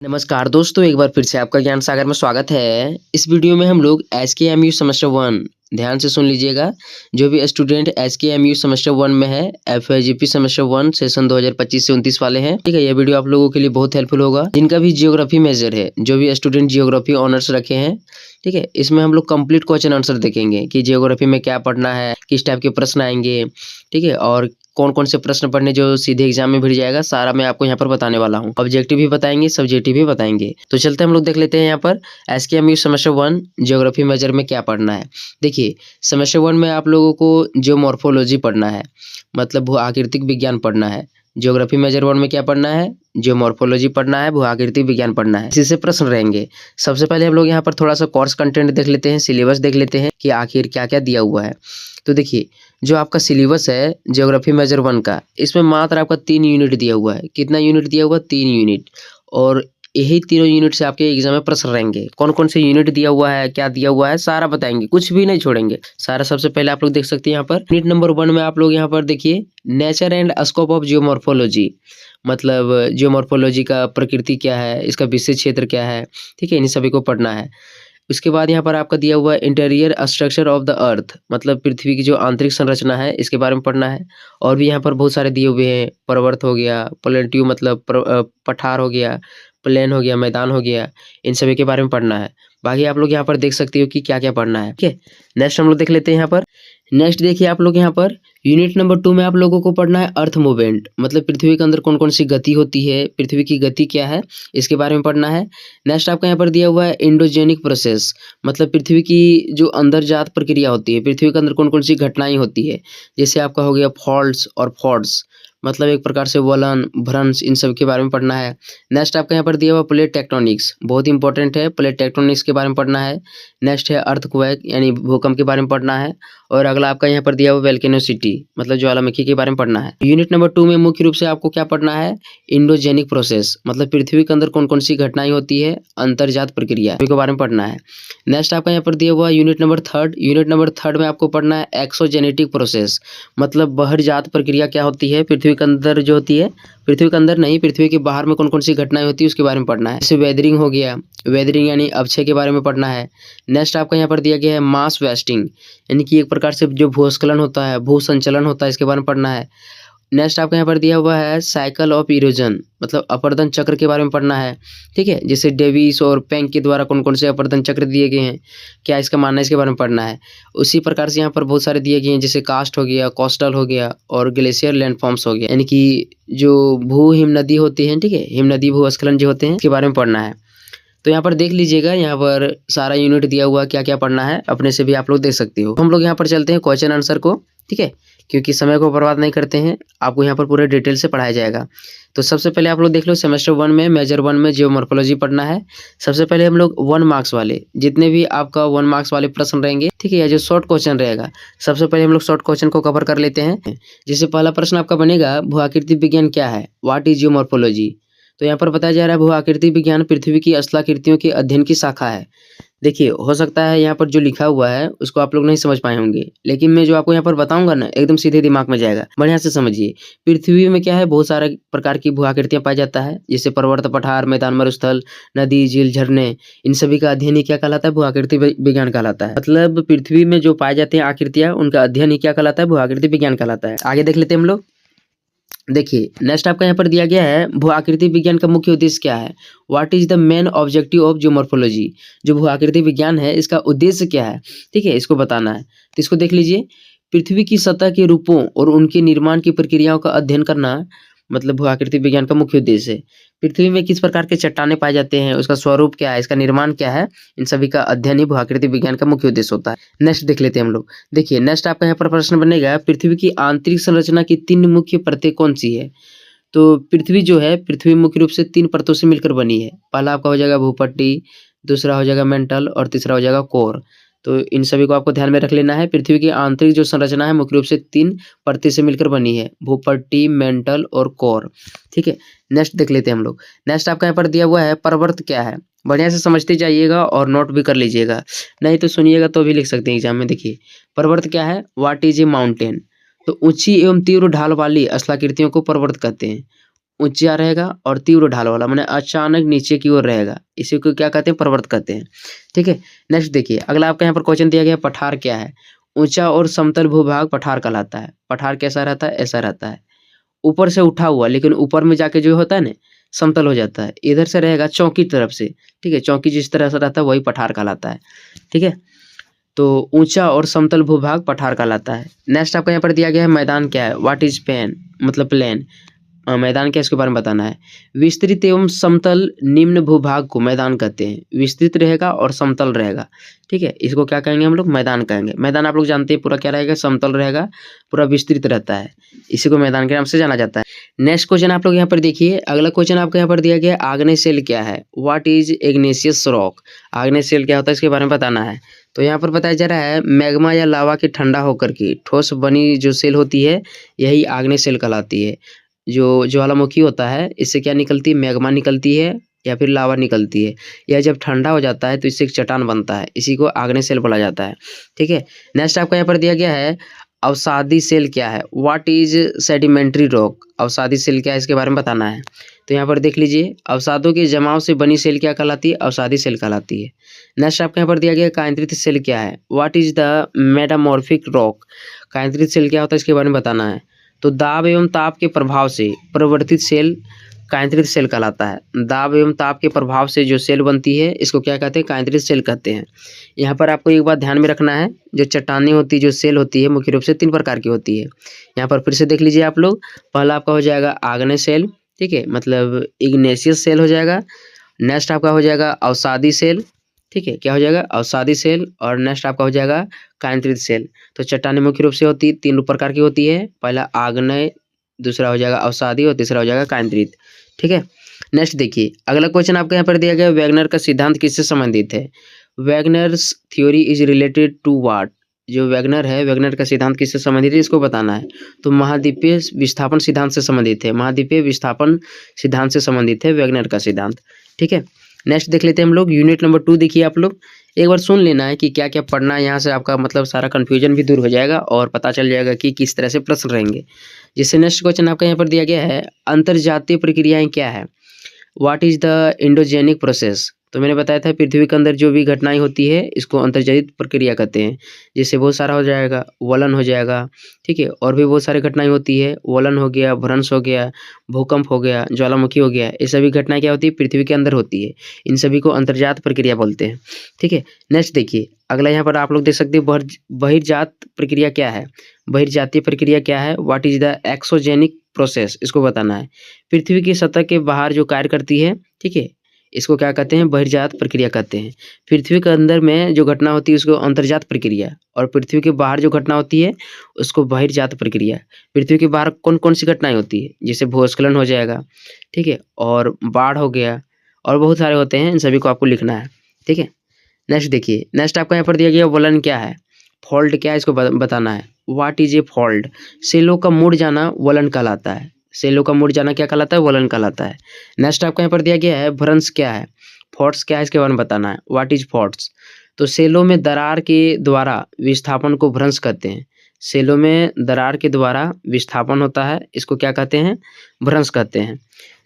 नमस्कार दोस्तों, एक बार फिर से आपका ज्ञान सागर में स्वागत है। इस वीडियो में हम लोग एसकेएमयू सेमेस्टर 1 ध्यान से सुन लीजिएगा। जो भी स्टूडेंट एसकेएमयू सेमेस्टर 1 में है, एफआईजीपी सेमेस्टर 1 सेशन 2025 से 29 वाले हैं, ठीक है। यह वीडियो आप लोगों के लिए बहुत हेल्पफुल होगा। जिनका भी जियोग्राफी मेजर है, जो भी स्टूडेंट जियोग्राफी ऑनर्स रखे हैं, ठीक है, इसमें हम लोग कंप्लीट क्वेश्चन आंसर देखेंगे कि जियोग्राफी में क्या पढ़ना है, किस टाइप के प्रश्न आएंगे, ठीक है, और कौन कौन से प्रश्न पढ़ने जो सीधे एग्जाम में भिड़ जाएगा, सारा मैं आपको यहाँ पर बताने वाला हूँ। ऑब्जेक्टिव भी बताएंगे, सब्जेक्टिव भी बताएंगे। तो चलते हम लोग देख लेते हैं यहाँ पर एसकेएमयू सेमेस्टर 1 जियोग्राफी मेजर में क्या पढ़ना है। देखिए, सेमेस्टर 1 में आप लोगों को जियोमॉर्फोलॉजी पढ़ना है, मतलब भू आकृतिक विज्ञान पढ़ना है। जियोग्राफी मेजर 1 में क्या पढ़ना है? जियोमॉर्फोलॉजी पढ़ना है, भू आकृतिक विज्ञान पढ़ना है। इसी से प्रश्न रहेंगे। सबसे पहले हम लोग यहाँ पर थोड़ा सा कोर्स कंटेंट देख लेते हैं, सिलेबस देख लेते हैं कि आखिर क्या क्या दिया हुआ है। तो देखिए, जो आपका सिलेबस है जियोग्राफी मेजर 1 का, इसमें मात्र आपका 3 यूनिट दिया हुआ है। कितना यूनिट दिया हुआ है? 3 यूनिट। और यही तीनों यूनिट से आपके एग्जाम में प्रश्न रहेंगे। कौन कौन से यूनिट दिया हुआ है, क्या दिया हुआ है, सारा बताएंगे, कुछ भी नहीं छोड़ेंगे। सारा सबसे पहले आप लोग देख सकते हैं यहाँ पर यूनिट नंबर 1 में आप लोग यहाँ पर देखिए, nature and scope of geomorphology, मतलब जियोमॉर्फोलॉजी का प्रकृति क्या है, इसका विशेष क्षेत्र क्या है, ठीक है, इन सभी को पढ़ना है। उसके बाद यहाँ पर आपका दिया हुआ है interior structure of the earth, मतलब पृथ्वी की जो आंतरिक संरचना है, इसके बारे में पढ़ना है। और भी यहाँ पर बहुत सारे दिए हुए हैं, पर्वत हो गया, प्लेट्यू मतलब पठार हो गया, प्लेन हो गया, मैदान हो गया, इन सभी के बारे में पढ़ना है। बाकी आप लोग यहाँ पर देख सकते हो कि क्या क्या पढ़ना है, ठीक है। नेक्स्ट हम लोग देख लेते हैं यहाँ पर। नेक्स्ट देखिए आप लोग यहाँ पर यूनिट नंबर 2 में आप लोगों को पढ़ना है अर्थ मूवमेंट, मतलब पृथ्वी के अंदर कौन कौन सी गति होती है, पृथ्वी की गति क्या है, इसके बारे में पढ़ना है। नेक्स्ट आपका यहाँ पर दिया हुआ है एंडोजेनिक प्रोसेस, मतलब पृथ्वी की जो अंदरजात प्रक्रिया होती है, पृथ्वी के अंदर कौन कौन सी घटनाएं होती है। जैसे आपका हो गया फॉल्ट्स और फॉड्स, मतलब एक प्रकार से वलन भ्रंश, इन सब के बारे में पढ़ना है। नेक्स्ट आपका यहाँ पर दिया हुआ प्लेट टेक्टोनिक्स, बहुत इंपॉर्टेंट है, प्लेट टेक्टोनिक्स के बारे में पढ़ना है। नेक्स्ट है अर्थक्वेक यानी भूकंप के बारे में पढ़ना है। और अगला आपका यहाँ पर दिया हुआ वोल्केनोसिटी, मतलब ज्वालामुखी के बारे में पढ़ना है। यूनिट नंबर 2 में मुख्य रूप से आपको क्या पढ़ना है? इंडोजेनिक प्रोसेस, मतलब पृथ्वी के अंदर कौन कौन सी घटनाएं होती है, अंतर्जात प्रक्रिया के बारे में पढ़ना है। नेक्स्ट आपका यहाँ पर दिया हुआ यूनिट नंबर 3। यूनिट नंबर 3 में आपको पढ़ना है एक्सोजेनेटिक प्रोसेस, मतलब बहिर्जात प्रक्रिया क्या होती है, पृथ्वी के अंदर जो होती है, पृथ्वी के अंदर नहीं, पृथ्वी के बाहर में कौन कौन सी घटनाएं होती है, उसके बारे में पढ़ना है। जैसे वेदरिंग हो गया, वेदरिंग यानी अवक्षय के बारे में पढ़ना है। नेक्स्ट आपका यहाँ पर दिया गया है मास वेस्टिंग, यानी कि एक प्रकार से जो भूस्खलन होता है, भू संचलन होता है, इसके बारे में पढ़ना है। नेक्स्ट आपका यहाँ पर दिया हुआ है साइकिल ऑफ इरोजन, मतलब अपर्दन चक्र के बारे में पढ़ना है, ठीक है। जैसे डेविस और पेंक के द्वारा कौन कौन से अपर्दन चक्र दिए गए हैं, क्या इसका मानना है, इसके बारे में पढ़ना है। उसी प्रकार से यहाँ पर बहुत सारे दिए गए हैं, जैसे कास्ट हो गया, कोस्टल हो गया और ग्लेशियर लैंडफॉर्म्स हो गया, यानी कि जो भू हिम नदी होती है, ठीक है, हिम नदी भूस्खलन जो होते हैं, इसके बारे में पढ़ना है। तो यहाँ पर देख लीजिएगा, यहाँ पर सारा यूनिट दिया हुआ क्या क्या पढ़ना है, अपने से भी आप लोग देख सकते हो। हम लोग यहाँ पर चलते हैं क्वेश्चन आंसर को, ठीक है, क्योंकि समय को बर्बाद नहीं करते हैं, आपको यहाँ पर पूरे डिटेल से पढ़ाया जाएगा। तो सबसे पहले आप लोग देख लो, सेमेस्टर 1 में मेजर 1 में जियोमॉर्फोलॉजी पढ़ना है। सबसे पहले हम लोग 1 मार्क्स वाले, जितने भी आपका 1 मार्क्स वाले प्रश्न रहेंगे, ठीक है, या जो शॉर्ट क्वेश्चन रहेगा, सबसे पहले हम लोग शॉर्ट क्वेश्चन को कवर कर लेते हैं। जैसे पहला प्रश्न आपका बनेगा, भू आकृति विज्ञान क्या है, व्हाट इज जियोमॉर्फोलॉजी। तो यहाँ पर बताया जा रहा है भू आकृति विज्ञान पृथ्वी की स्थलाकृतियों के अध्ययन की शाखा है। देखिए, हो सकता है यहाँ पर जो लिखा हुआ है उसको आप लोग नहीं समझ पाए होंगे, लेकिन मैं जो आपको यहाँ पर बताऊंगा ना, एकदम सीधे दिमाग में जाएगा। बढ़िया से समझिए। पृथ्वी में क्या है, बहुत सारे प्रकार की भू आकृतियां पाई जाता है, जैसे पर्वत, पठार, मैदान, मरुस्थल, नदी, झील, झरने, इन सभी का अध्ययन ही क्या कहलाता है? भू आकृति विज्ञान कहलाता है। मतलब पृथ्वी में जो पाए जाते हैं आकृतियां, उनका अध्ययन ही क्या कहलाता है? भू आकृति विज्ञान कहलाता है। आगे देख लेते हैं हम लोग। देखिए, नेक्स्ट आपका यहाँ पर दिया गया है, भू आकृति विज्ञान का मुख्य उद्देश्य क्या है, what is the main objective of geomorphology. जो भू आकृति विज्ञान है, इसका उद्देश्य क्या है, ठीक है, इसको बताना है। तो इसको देख लीजिए, पृथ्वी की सतह के रूपों और उनके निर्माण की प्रक्रियाओं का अध्ययन करना, मतलब भू आकृति विज्ञान का मुख्य उद्देश्य है। पृथ्वी में किस प्रकार के चट्टाने पाए जाते हैं, उसका स्वरूप क्या है, इसका निर्माण क्या है, इन सभी का अध्ययन ही भू आकृति विज्ञान का मुख्य उद्देश्य होता है। नेक्स्ट देख लेते हैं हम लोग। देखिए, नेक्स्ट आपका यहाँ पर प्रश्न बनेगा, पृथ्वी की आंतरिक संरचना की 3 मुख्य परतें कौन सी है। तो पृथ्वी जो है, पृथ्वी मुख्य रूप से 3 परतों से मिलकर बनी है। पहला आपका हो जाएगा भूपट्टी, दूसरा हो जाएगा मेंटल और तीसरा हो जाएगा कोर। तो इन सभी को आपको ध्यान में रख लेना है। पृथ्वी की आंतरिक जो संरचना है, मुख्य रूप से 3 परतें से मिलकर बनी है, भूपट्टी, मेंटल और कोर, ठीक है। नेक्स्ट देख लेते हैं हम लोग। नेक्स्ट आपका यहाँ पर दिया हुआ है, पर्वत क्या है। बढ़िया से समझते जाइएगा और नोट भी कर लीजिएगा, नहीं तो सुनिएगा तो भी लिख सकते हैं एग्जाम में। देखिए, पर्वत क्या है, व्हाट इज ए माउंटेन। तो ऊंची एवं तीव्र ढाल वाली स्थलाकृतियों को पर्वत कहते हैं। ऊंचा रहेगा और तीव्र ढाल वाला, माने अचानक नीचे की ओर रहेगा, इसी को क्या कहते हैं, पर्वत कहते हैं। ठीक है, नेक्स्ट देखिए अगला आपका यहाँ पर क्वेश्चन दिया गया है, पठार क्या है? ऊंचा और समतल भूभाग पठार कहलाता है। पठार कैसा रहता है? ऐसा रहता है, ऊपर से उठा हुआ, लेकिन ऊपर में जाके जो होता है ना समतल हो जाता है, इधर से रहेगा चौकी तरफ से। ठीक है, चौकी जिस तरह से रहता है वही पठार कहलाता है। ठीक है, तो ऊंचा और समतल भूभाग पठार कहलाता है। नेक्स्ट आपका यहाँ पर दिया गया है, मैदान क्या है? व्हाट इज प्लेन, मतलब प्लेन, मैदान क्या, इसके बारे में बताना है। विस्तृत एवं समतल निम्न भूभाग को मैदान कहते हैं। विस्तृत रहेगा और समतल रहेगा। ठीक है, इसको क्या कहेंगे हम लोग? मैदान कहेंगे। मैदान आप लोग जानते हैं पूरा क्या रहेगा? समतल रहेगा, पूरा विस्तृत रहता है, इसी को मैदान के नाम से जाना जाता है। नेक्स्ट क्वेश्चन आप लोग यहाँ पर देखिए, अगला क्वेश्चन आपका यहाँ पर दिया गया है, आग्नेय शेल क्या है? What is Ignatius rock? आग्नेय शेल क्या होता है, इसके बारे में बताना है। तो यहाँ पर बताया जा रहा है, मैग्मा या लावा के ठंडा होकर के ठोस बनी जो शेल होती है, यही आग्नेय शेल कहलाती है। जो ज्वालामुखी होता है, इससे क्या निकलती है? मैग्मा निकलती है या फिर लावा निकलती है। यह जब ठंडा हो जाता है तो इससे एक चट्टान बनता है, इसी को आग्नेय शेल बोला जाता है। ठीक है, नेक्स्ट आपका यहाँ पर दिया गया है, अवसादी शेल क्या है? What is sedimentary rock? अवसादी शेल क्या है, इसके बारे में बताना है। तो यहाँ पर देख लीजिए, अवसादों के जमाव से बनी शेल क्या कहलाती है? अवसादी शेल कहलाती है। नेक्स्ट आपके यहाँ पर दिया गया है, कायांतरित शेल क्या है? What is the metamorphic rock? कायांतरित शेल क्या होता है, इसके बारे में बताना है। तो दाब एवं ताप के प्रभाव से परिवर्तित शेल कायांतरित शेल कहलाता है। दाब एवं ताप के प्रभाव से जो शेल बनती है, इसको क्या कहते हैं? कायांतरित शेल कहते हैं। यहाँ पर आपको एक बात ध्यान में रखना है, जो चट्टानी होती है, जो शेल होती है, मुख्य रूप से 3 प्रकार की होती है। यहाँ पर फिर से देख लीजिए आप लोग, पहला आपका हो जाएगा आग्नेय शेल, ठीक है, मतलब इग्नेशियस शेल हो जाएगा। नेक्स्ट आपका हो जाएगा अवसादी शेल, ठीक है, क्या हो जाएगा? अवसादी शेल। और नेक्स्ट आपका हो जाएगा कायांतरित शेल। तो चट्टानी मुख्य रूप से होती है 3 प्रकार की होती है, पहला आग्नेय, दूसरा हो जाएगा अवसादी और तीसरा हो जाएगा कायांतरित। ठीक है, नेक्स्ट देखिए अगला क्वेश्चन आपके यहाँ पर दिया गया, वैगनर का सिद्धांत किससे संबंधित है? Wagner's theory is related to what? जो वैगनर है, वैगनर का सिद्धांत किससे संबंधित है, इसको बताना है। तो महाद्वीपीय विस्थापन सिद्धांत से संबंधित है। महाद्वीपीय विस्थापन सिद्धांत से संबंधित है वैगनर का सिद्धांत। ठीक है, नेक्स्ट देख लेते हैं हम लोग, यूनिट नंबर 2 देखिए आप लोग, एक बार सुन लेना है कि क्या क्या पढ़ना है, यहाँ से आपका मतलब सारा कन्फ्यूजन भी दूर हो जाएगा और पता चल जाएगा कि किस तरह से प्रश्न रहेंगे। जिससे नेक्स्ट क्वेश्चन आपका यहाँ पर दिया गया है, अंतर्जातीय प्रक्रियाएं क्या है? What is the endogenic process? तो मैंने बताया था पृथ्वी के अंदर जो भी घटनाएं होती है, इसको अंतर्जातीय प्रक्रिया कहते हैं। जिससे बहुत सारा हो जाएगा, वलन हो जाएगा, ठीक है, और भी बहुत सारी घटनाएं होती है, वलन हो गया, भ्रंश हो गया, भूकंप हो गया, ज्वालामुखी हो गया, ये सभी घटनाएं क्या होती है? पृथ्वी के अंदर होती है। इन सभी को अंतर्जात प्रक्रिया बोलते हैं। ठीक है, नेक्स्ट देखिए अगला, यहाँ पर आप लोग देख सकते हैं, बहिर्जात प्रक्रिया क्या है? बहिर्जातीय प्रक्रिया क्या है? What is the exogenic process? इसको बताना है। पृथ्वी की सतह के बाहर जो कार्य करती है, ठीक है, इसको क्या कहते हैं? बहिर्जात प्रक्रिया कहते हैं। पृथ्वी के अंदर में जो घटना होती है उसको अंतर्जात प्रक्रिया, और पृथ्वी के बाहर जो घटना होती है उसको बहिर्जात प्रक्रिया। पृथ्वी के बाहर कौन कौन सी घटनाएं होती है? जैसे भूस्खलन हो जाएगा, ठीक है, और बाढ़ हो गया, और बहुत सारे होते हैं, इन सभी को आपको लिखना है। ठीक है, नेक्स्ट देखिए, नेक्स्ट आपका यहाँ पर दिया गया, वलन क्या है? फॉल्ट क्या है, इसको बताना है। What is a fault? सेलों का मुड़ जाना वलन कहलाता है। सेलों का मुड़ जाना क्या कहलाता है? वलन कहलाता है। नेक्स्ट आपका यहाँ पर दिया गया है, भ्रंश क्या है? फॉल्ट्स क्या है, इसके बारे में बताना है। What is faults? तो सेलों में दरार के द्वारा विस्थापन को भ्रंश कहते हैं। सेलों में दरार के द्वारा विस्थापन होता है, इसको क्या कहते हैं? भ्रंश कहते हैं।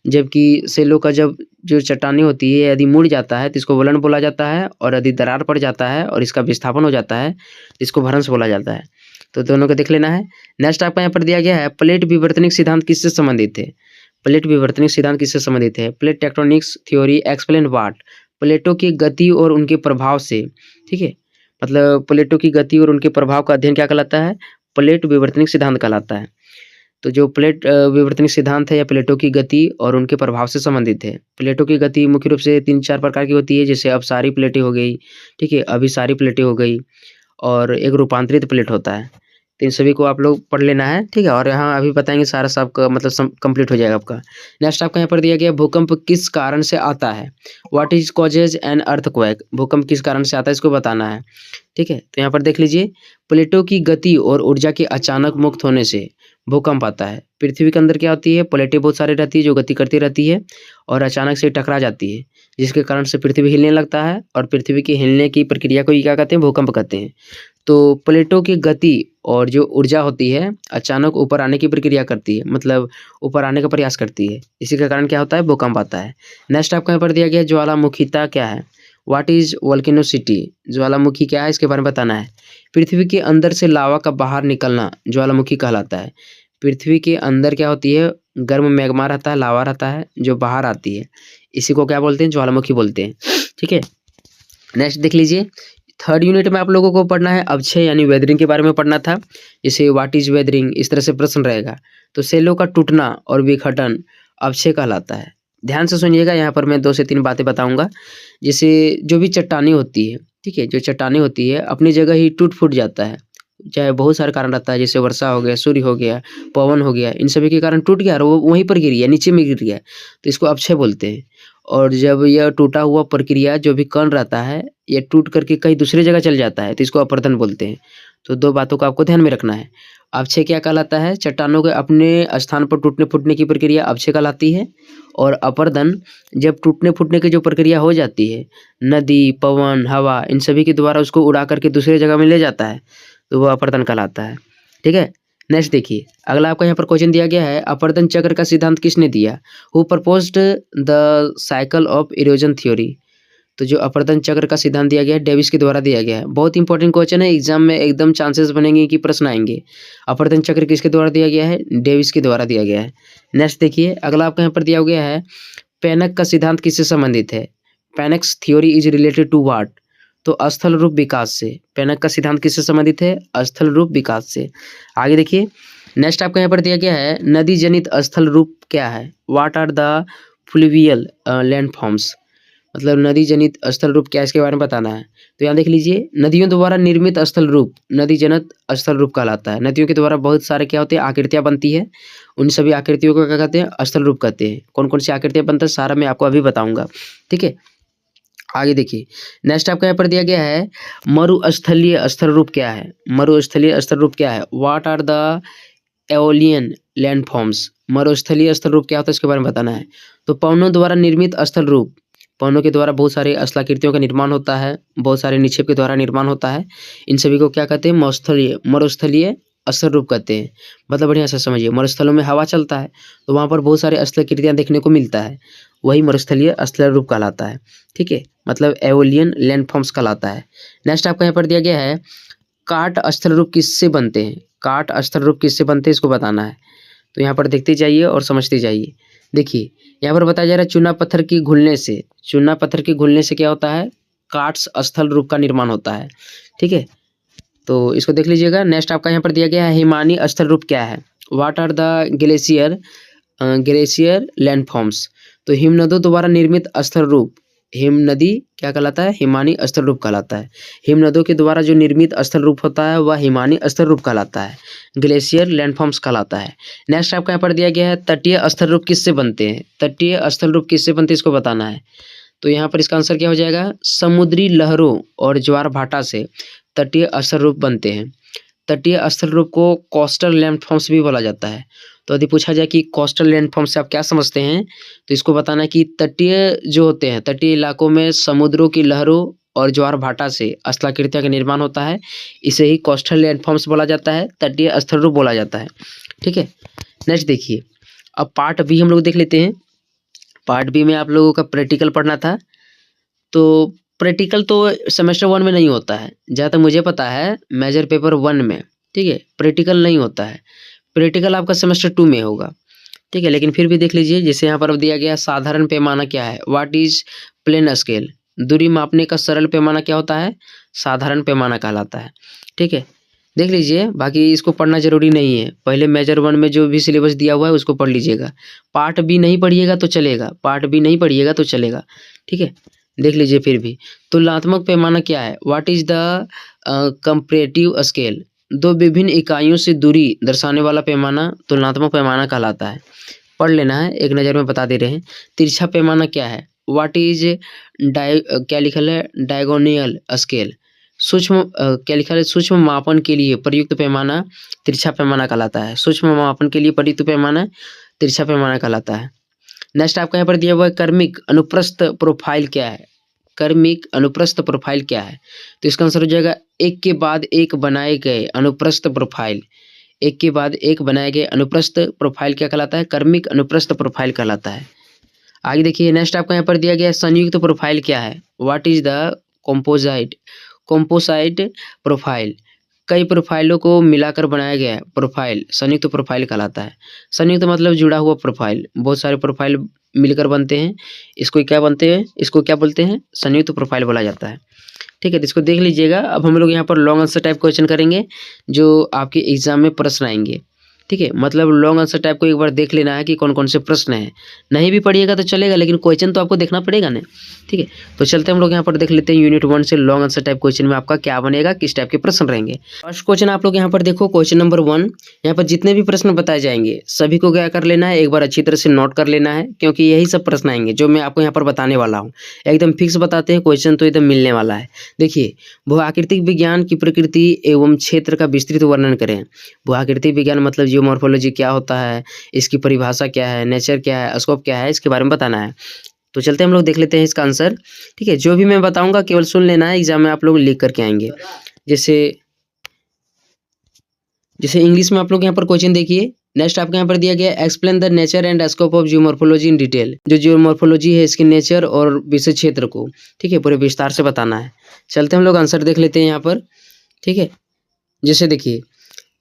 जबकि सेलों का जब जो चट्टानी होती है यदि मुड़ जाता है तो इसको वलन बोला जाता है, और यदि दरार पड़ जाता है और इसका विस्थापन हो जाता है इसको भ्रंश बोला जाता है। तो दोनों को देख लेना है। नेक्स्ट आपका यहाँ पर दिया गया है, प्लेट विवर्तनिक सिद्धांत किससे संबंधित है? प्लेट विवर्तनिक सिद्धांत किससे संबंधित है? Plate tectonics theory explain what? प्लेटों की गति और उनके प्रभाव से, ठीक है, मतलब प्लेटों की गति और उनके प्रभाव का अध्ययन क्या कहलाता है? प्लेट विवर्तनिक सिद्धांत कहलाता है। तो जो प्लेट विवर्तनिक सिद्धांत है या प्लेटों की गति और उनके प्रभाव से संबंधित है। प्लेटों की गति मुख्य रूप से 3-4 प्रकार की होती है, जैसे अपसारी प्लेटें हो गई, ठीक है, अभिसारी प्लेटें हो गई, और एक रूपांतरित प्लेट होता है। तो इन सभी को आप लोग पढ़ लेना है, ठीक है, और यहाँ अभी बताएंगे सारा सब का मतलब कंप्लीट हो जाएगा आपका। नेक्स्ट आपका यहाँ पर दिया गया, भूकंप किस कारण से आता है? What is causes an earthquake? भूकंप किस कारण से आता है, इसको बताना है। ठीक है, तो यहाँ पर देख लीजिए, प्लेटों की गति और ऊर्जा के अचानक मुक्त होने से भूकंप आता है। पृथ्वी के अंदर क्या होती है? प्लेटें बहुत सारी रहती है जो गति करती रहती है और अचानक से टकरा जाती है, जिसके कारण से पृथ्वी हिलने लगता है और पृथ्वी के हिलने की प्रक्रिया को ही क्या कहते हैं, भूकंप कहते हैं। तो प्लेटों की गति और जो ऊर्जा होती है अचानक ऊपर आने की प्रक्रिया करती है, मतलब ऊपर आने का प्रयास करती है। इसी के कारण क्या होता है, भूकंप आता है। नेक्स्ट आपको यहाँ पर दिया गया है ज्वालामुखीता क्या है, व्हाट इज वोल्केनोसिटी। ज्वालामुखी क्या है इसके बारे में बताना है। पृथ्वी के अंदर से लावा का बाहर निकलना ज्वालामुखी कहलाता है। पृथ्वी के अंदर क्या होती है, गर्म मैग्मा रहता है, लावा रहता है जो बाहर आती है, इसी को क्या बोलते हैं, ज्वालामुखी बोलते हैं। ठीक है, नेक्स्ट देख लीजिए। थर्ड यूनिट में आप लोगों को पढ़ना है अवक्षय यानी वेदरिंग के बारे में पढ़ना था। जैसे व्हाट इज वेदरिंग, इस तरह से प्रश्न रहेगा। तो सेलों का टूटना और विघटन अवक्षय कहलाता है। ध्यान से सुनिएगा, यहाँ पर मैं 2 से 3 बातें बताऊंगा। जैसे जो भी चट्टानी होती है, ठीक है, जो चट्टानी होती है अपनी जगह ही टूट फूट जाता है, चाहे बहुत सारे कारण रहता है, जैसे वर्षा हो गया, सूर्य हो गया, पवन हो गया, इन सभी के कारण टूट गया और वो वहीं पर गिर गया, नीचे में गिर गया, तो इसको अवक्षय बोलते हैं। और जब यह टूटा हुआ प्रक्रिया जो भी कण रहता है ये टूट करके कहीं दूसरी जगह चल जाता है तो इसको अपरदन बोलते हैं। तो 2 बातों को आपको ध्यान में रखना है। अवक्षय क्या कहलाता है, चट्टानों के अपने स्थान पर टूटने फूटने की प्रक्रिया अवक्षय कहलाती है। और अपरदन जब टूटने फूटने की जो प्रक्रिया हो जाती है, नदी, पवन, हवा, इन सभी के द्वारा उसको उड़ा करके दूसरी जगह में ले जाता है, तो वो अपरदन कहलाता है। ठीक है, नेक्स्ट देखिए, अगला आपका यहाँ पर क्वेश्चन दिया गया है अपरदन चक्र का सिद्धांत किसने दिया, who proposed the cycle of erosion theory. तो जो अपरदन चक्र का सिद्धांत दिया गया है डेविस के द्वारा दिया गया है। बहुत इंपॉर्टेंट क्वेश्चन है, एग्जाम में एकदम चांसेस बनेंगे कि प्रश्न आएंगे। अपरदन चक्र किसके द्वारा दिया गया है, डेविस के द्वारा दिया गया है। नेक्स्ट देखिए, अगला आपका यहाँ पर दिया गया है पेनक का सिद्धांत किससे संबंधित है, Penck's theory is related to what. तो स्थल रूप विकास से। पेनक का सिद्धांत किससे संबंधित है, स्थल रूप विकास से। आगे देखिए, नेक्स्ट आपको यहाँ पर दिया गया है नदी जनित स्थल रूप क्या है, what are the fluvial landforms. मतलब नदी जनित स्थल रूप क्या है, इसके बारे में बताना है। तो यहाँ देख लीजिए, नदियों द्वारा निर्मित स्थल रूप नदी जनित स्थल रूप कहलाता है। नदियों के द्वारा बहुत सारे क्या होते हैं, आकृतियाँ बनती है, उन सभी आकृतियों को क्या कहते हैं, स्थल रूप कहते हैं। कौन कौन सी आकृतियाँ बनता है सारा मैं आपको अभी बताऊंगा। ठीक है, आगे देखिए, नेक्स्ट आपका यहाँ पर दिया गया है मरुस्थलीय स्थल रूप क्या है, मरुस्थलीय स्थल रूप क्या है, what are the aeolian landforms. मरुस्थलीय स्थल रूप क्या होता है इसके बारे में बताना है। तो पवनों द्वारा निर्मित स्थल रूप, पवनों के द्वारा बहुत सारे स्थलाकृतियों का निर्माण होता है, बहुत सारे निक्षेप के द्वारा निर्माण होता है, इन सभी को क्या कहते हैं, मरुस्थलीय स्थल रूप कहते हैं। मतलब बढ़िया से समझिए, मरुस्थलों में हवा चलता है तो वहाँ पर बहुत सारे स्थलाकृतियाँ देखने को मिलता है, वही मरुस्थलीय स्थल रूप कहलाता है। ठीक है, मतलब एओलियन लैंडफॉर्म्स कहलाता है। नेक्स्ट आपका यहाँ पर दिया गया है काट स्थल रूप किससे बनते हैं, काट स्थल रूप किससे बनते हैं इसको बताना है। तो यहाँ पर देखते जाइए और समझते जाइए। देखिए, यहाँ पर बताया जा रहा है चूना पत्थर की घुलने से, चूना पत्थर के घुलने से क्या होता है, काट्स स्थल रूप का निर्माण होता है। ठीक है, तो इसको देख लीजिएगा। नेक्स्ट आपका यहाँ पर दिया गया है हिमानी स्थल रूप क्या है, what are the glacier landforms. तो हिमनदों द्वारा निर्मित स्थल रूप, हिम नदी क्या कहलाता है, हिमानी स्थल रूप कहलाता है। हिमनदों के द्वारा जो निर्मित स्थल रूप होता है वह हिमानी स्थल रूप कहलाता है, ग्लेशियर लैंडफॉर्म्स कहलाता है। नेक्स्ट आपका यहाँ पर दिया गया है तटीय स्थल रूप किससे बनते हैं, तटीय स्थल रूप किससे बनते हैं इसको बताना है। तो यहाँ पर इसका आंसर क्या हो जाएगा, समुद्री लहरों और ज्वार भाटा से तटीय स्थल रूप बनते हैं। तटीय स्थल रूप को कोस्टल लैंडफॉर्म्स भी बोला जाता है। तो यदि पूछा जाए कि कोस्टल लैंडफॉर्म से आप क्या समझते हैं, तो इसको बताना है कि तटीय जो होते हैं, तटीय इलाकों में समुद्रों की लहरों और ज्वार भाटा से स्थलाकृतियों का निर्माण होता है, इसे ही कोस्टल लैंडफॉर्म्स बोला जाता है, तटीय स्थल रूप बोला जाता है। ठीक है, नेक्स्ट देखिए, अब पार्ट बी हम लोग देख लेते हैं। पार्ट बी में आप लोगों का प्रैक्टिकल पढ़ना था। तो प्रैक्टिकल तो सेमेस्टर 1 में नहीं होता है, जहाँ तक मुझे पता है मेजर पेपर 1 में, ठीक है, प्रैक्टिकल नहीं होता है। प्रैक्टिकल आपका सेमेस्टर 2 में होगा। ठीक है, लेकिन फिर भी देख लीजिए, जैसे यहाँ पर अब दिया गया साधारण पैमाना क्या है, व्हाट इज प्लेन स्केल। दूरी मापने का सरल पैमाना क्या होता है, साधारण पैमाना कहलाता है। ठीक है, देख लीजिए, बाकी इसको पढ़ना जरूरी नहीं है। पहले मेजर 1 में जो भी सिलेबस दिया हुआ है उसको पढ़ लीजिएगा। पार्ट बी नहीं पढ़िएगा तो चलेगा, पार्ट बी नहीं पढ़िएगा तो चलेगा। ठीक है, देख लीजिए फिर भी। तुलनात्मक पैमाना क्या है, what is the comparative scale. दो विभिन्न इकाइयों से दूरी दर्शाने वाला पैमाना तुलनात्मक पैमाना कहलाता है। पढ़ लेना है, एक नज़र में बता दे रहे हैं। तिरछा पैमाना क्या है, व्हाट इज क्या लिखा है, डायगोनियल स्केल। सूक्ष्म क्या लिखा है, सूक्ष्म मापन के लिए प्रयुक्त पैमाना तिरछा पैमाना कहलाता है। सूक्ष्म मापन के लिए प्रयुक्त पैमाना तिरछा पैमाना कहलाता है। नेक्स्ट आपका यहाँ पर दिया हुआ है कर्मिक अनुप्रस्थ प्रोफाइल क्या है। कर्मिक अनुप्रस्थ प्रोफाइल क्या है, तो इसका आंसर हो जाएगा एक के बाद एक बनाए गए अनुप्रस्थ प्रोफाइल। एक के बाद एक बनाए गए अनुप्रस्थ प्रोफाइल क्या कहलाता है, कर्मिक अनुप्रस्थ प्रोफाइल कहलाता है। आगे देखिए नेक्स्ट आपका यहाँ पर दिया गया है संयुक्त प्रोफाइल क्या है। What is the composite profile. कई प्रोफाइलों को मिलाकर बनाया गया प्रोफाइल संयुक्त प्रोफाइल कहलाता है। संयुक्त मतलब जुड़ा हुआ प्रोफाइल, बहुत सारे प्रोफाइल मिलकर बनते हैं, इसको क्या बनते हैं, इसको क्या बोलते हैं, संयुक्त प्रोफाइल बोला जाता है। ठीक है, तो इसको देख लीजिएगा। अब हम लोग यहाँ पर लॉन्ग आंसर टाइप क्वेश्चन करेंगे जो आपके एग्जाम में प्रश्न आएंगे। ठीक है, मतलब लॉन्ग आंसर टाइप को एक बार देख लेना है कि कौन कौन से प्रश्न हैं। नहीं भी पढ़िएगा तो चलेगा, लेकिन क्वेश्चन तो आपको देखना पड़ेगा ना। ठीक है, तो चलते हम लोग यहाँ पर देख लेते हैं यूनिट 1 से लॉन्ग आंसर टाइप क्वेश्चन में आपका क्या बनेगा, किस टाइप के प्रश्न रहेंगे। फर्स्ट क्वेश्चन आप लोग यहाँ पर देखो, क्वेश्चन नंबर 1। यहाँ पर जितने भी प्रश्न बताए जाएंगे सभी को क्या कर लेना है, एक बार अच्छी तरह से नोट कर लेना है, क्योंकि यही सब प्रश्न आएंगे जो मैं आपको यहाँ पर बताने वाला हूँ। एकदम फिक्स बताते हैं, क्वेश्चन तो एकदम मिलने वाला है। देखिए, भूआकृतिक विज्ञान की प्रकृति एवं क्षेत्र का विस्तृत वर्णन करें। भूआकृतिक विज्ञान मतलब जियोमॉर्फोलॉजी क्या होता है, इसकी परिभाषा क्या है, नेचर क्या है, स्कोप क्या है, इसके बारे में बताना है। तो चलते हम लोग देख लेते हैं इसका आंसर। ठीक है, जो भी मैं बताऊंगा केवल सुन लेना है, एग्जाम में आप लोग लिख करके आएंगे। जैसे इंग्लिश में आप लोग यहाँ पर क्वेश्चन देखिए। नेक्स्ट आपके यहाँ पर दिया गया explain the nature and scope of geomorphology in detail. जो जियोमॉर्फोलॉजी है इसके नेचर और विषय क्षेत्र को, ठीक है, पूरे विस्तार से बताना है। चलते हम लोग आंसर देख लेते हैं यहाँ पर। ठीक है, जैसे देखिए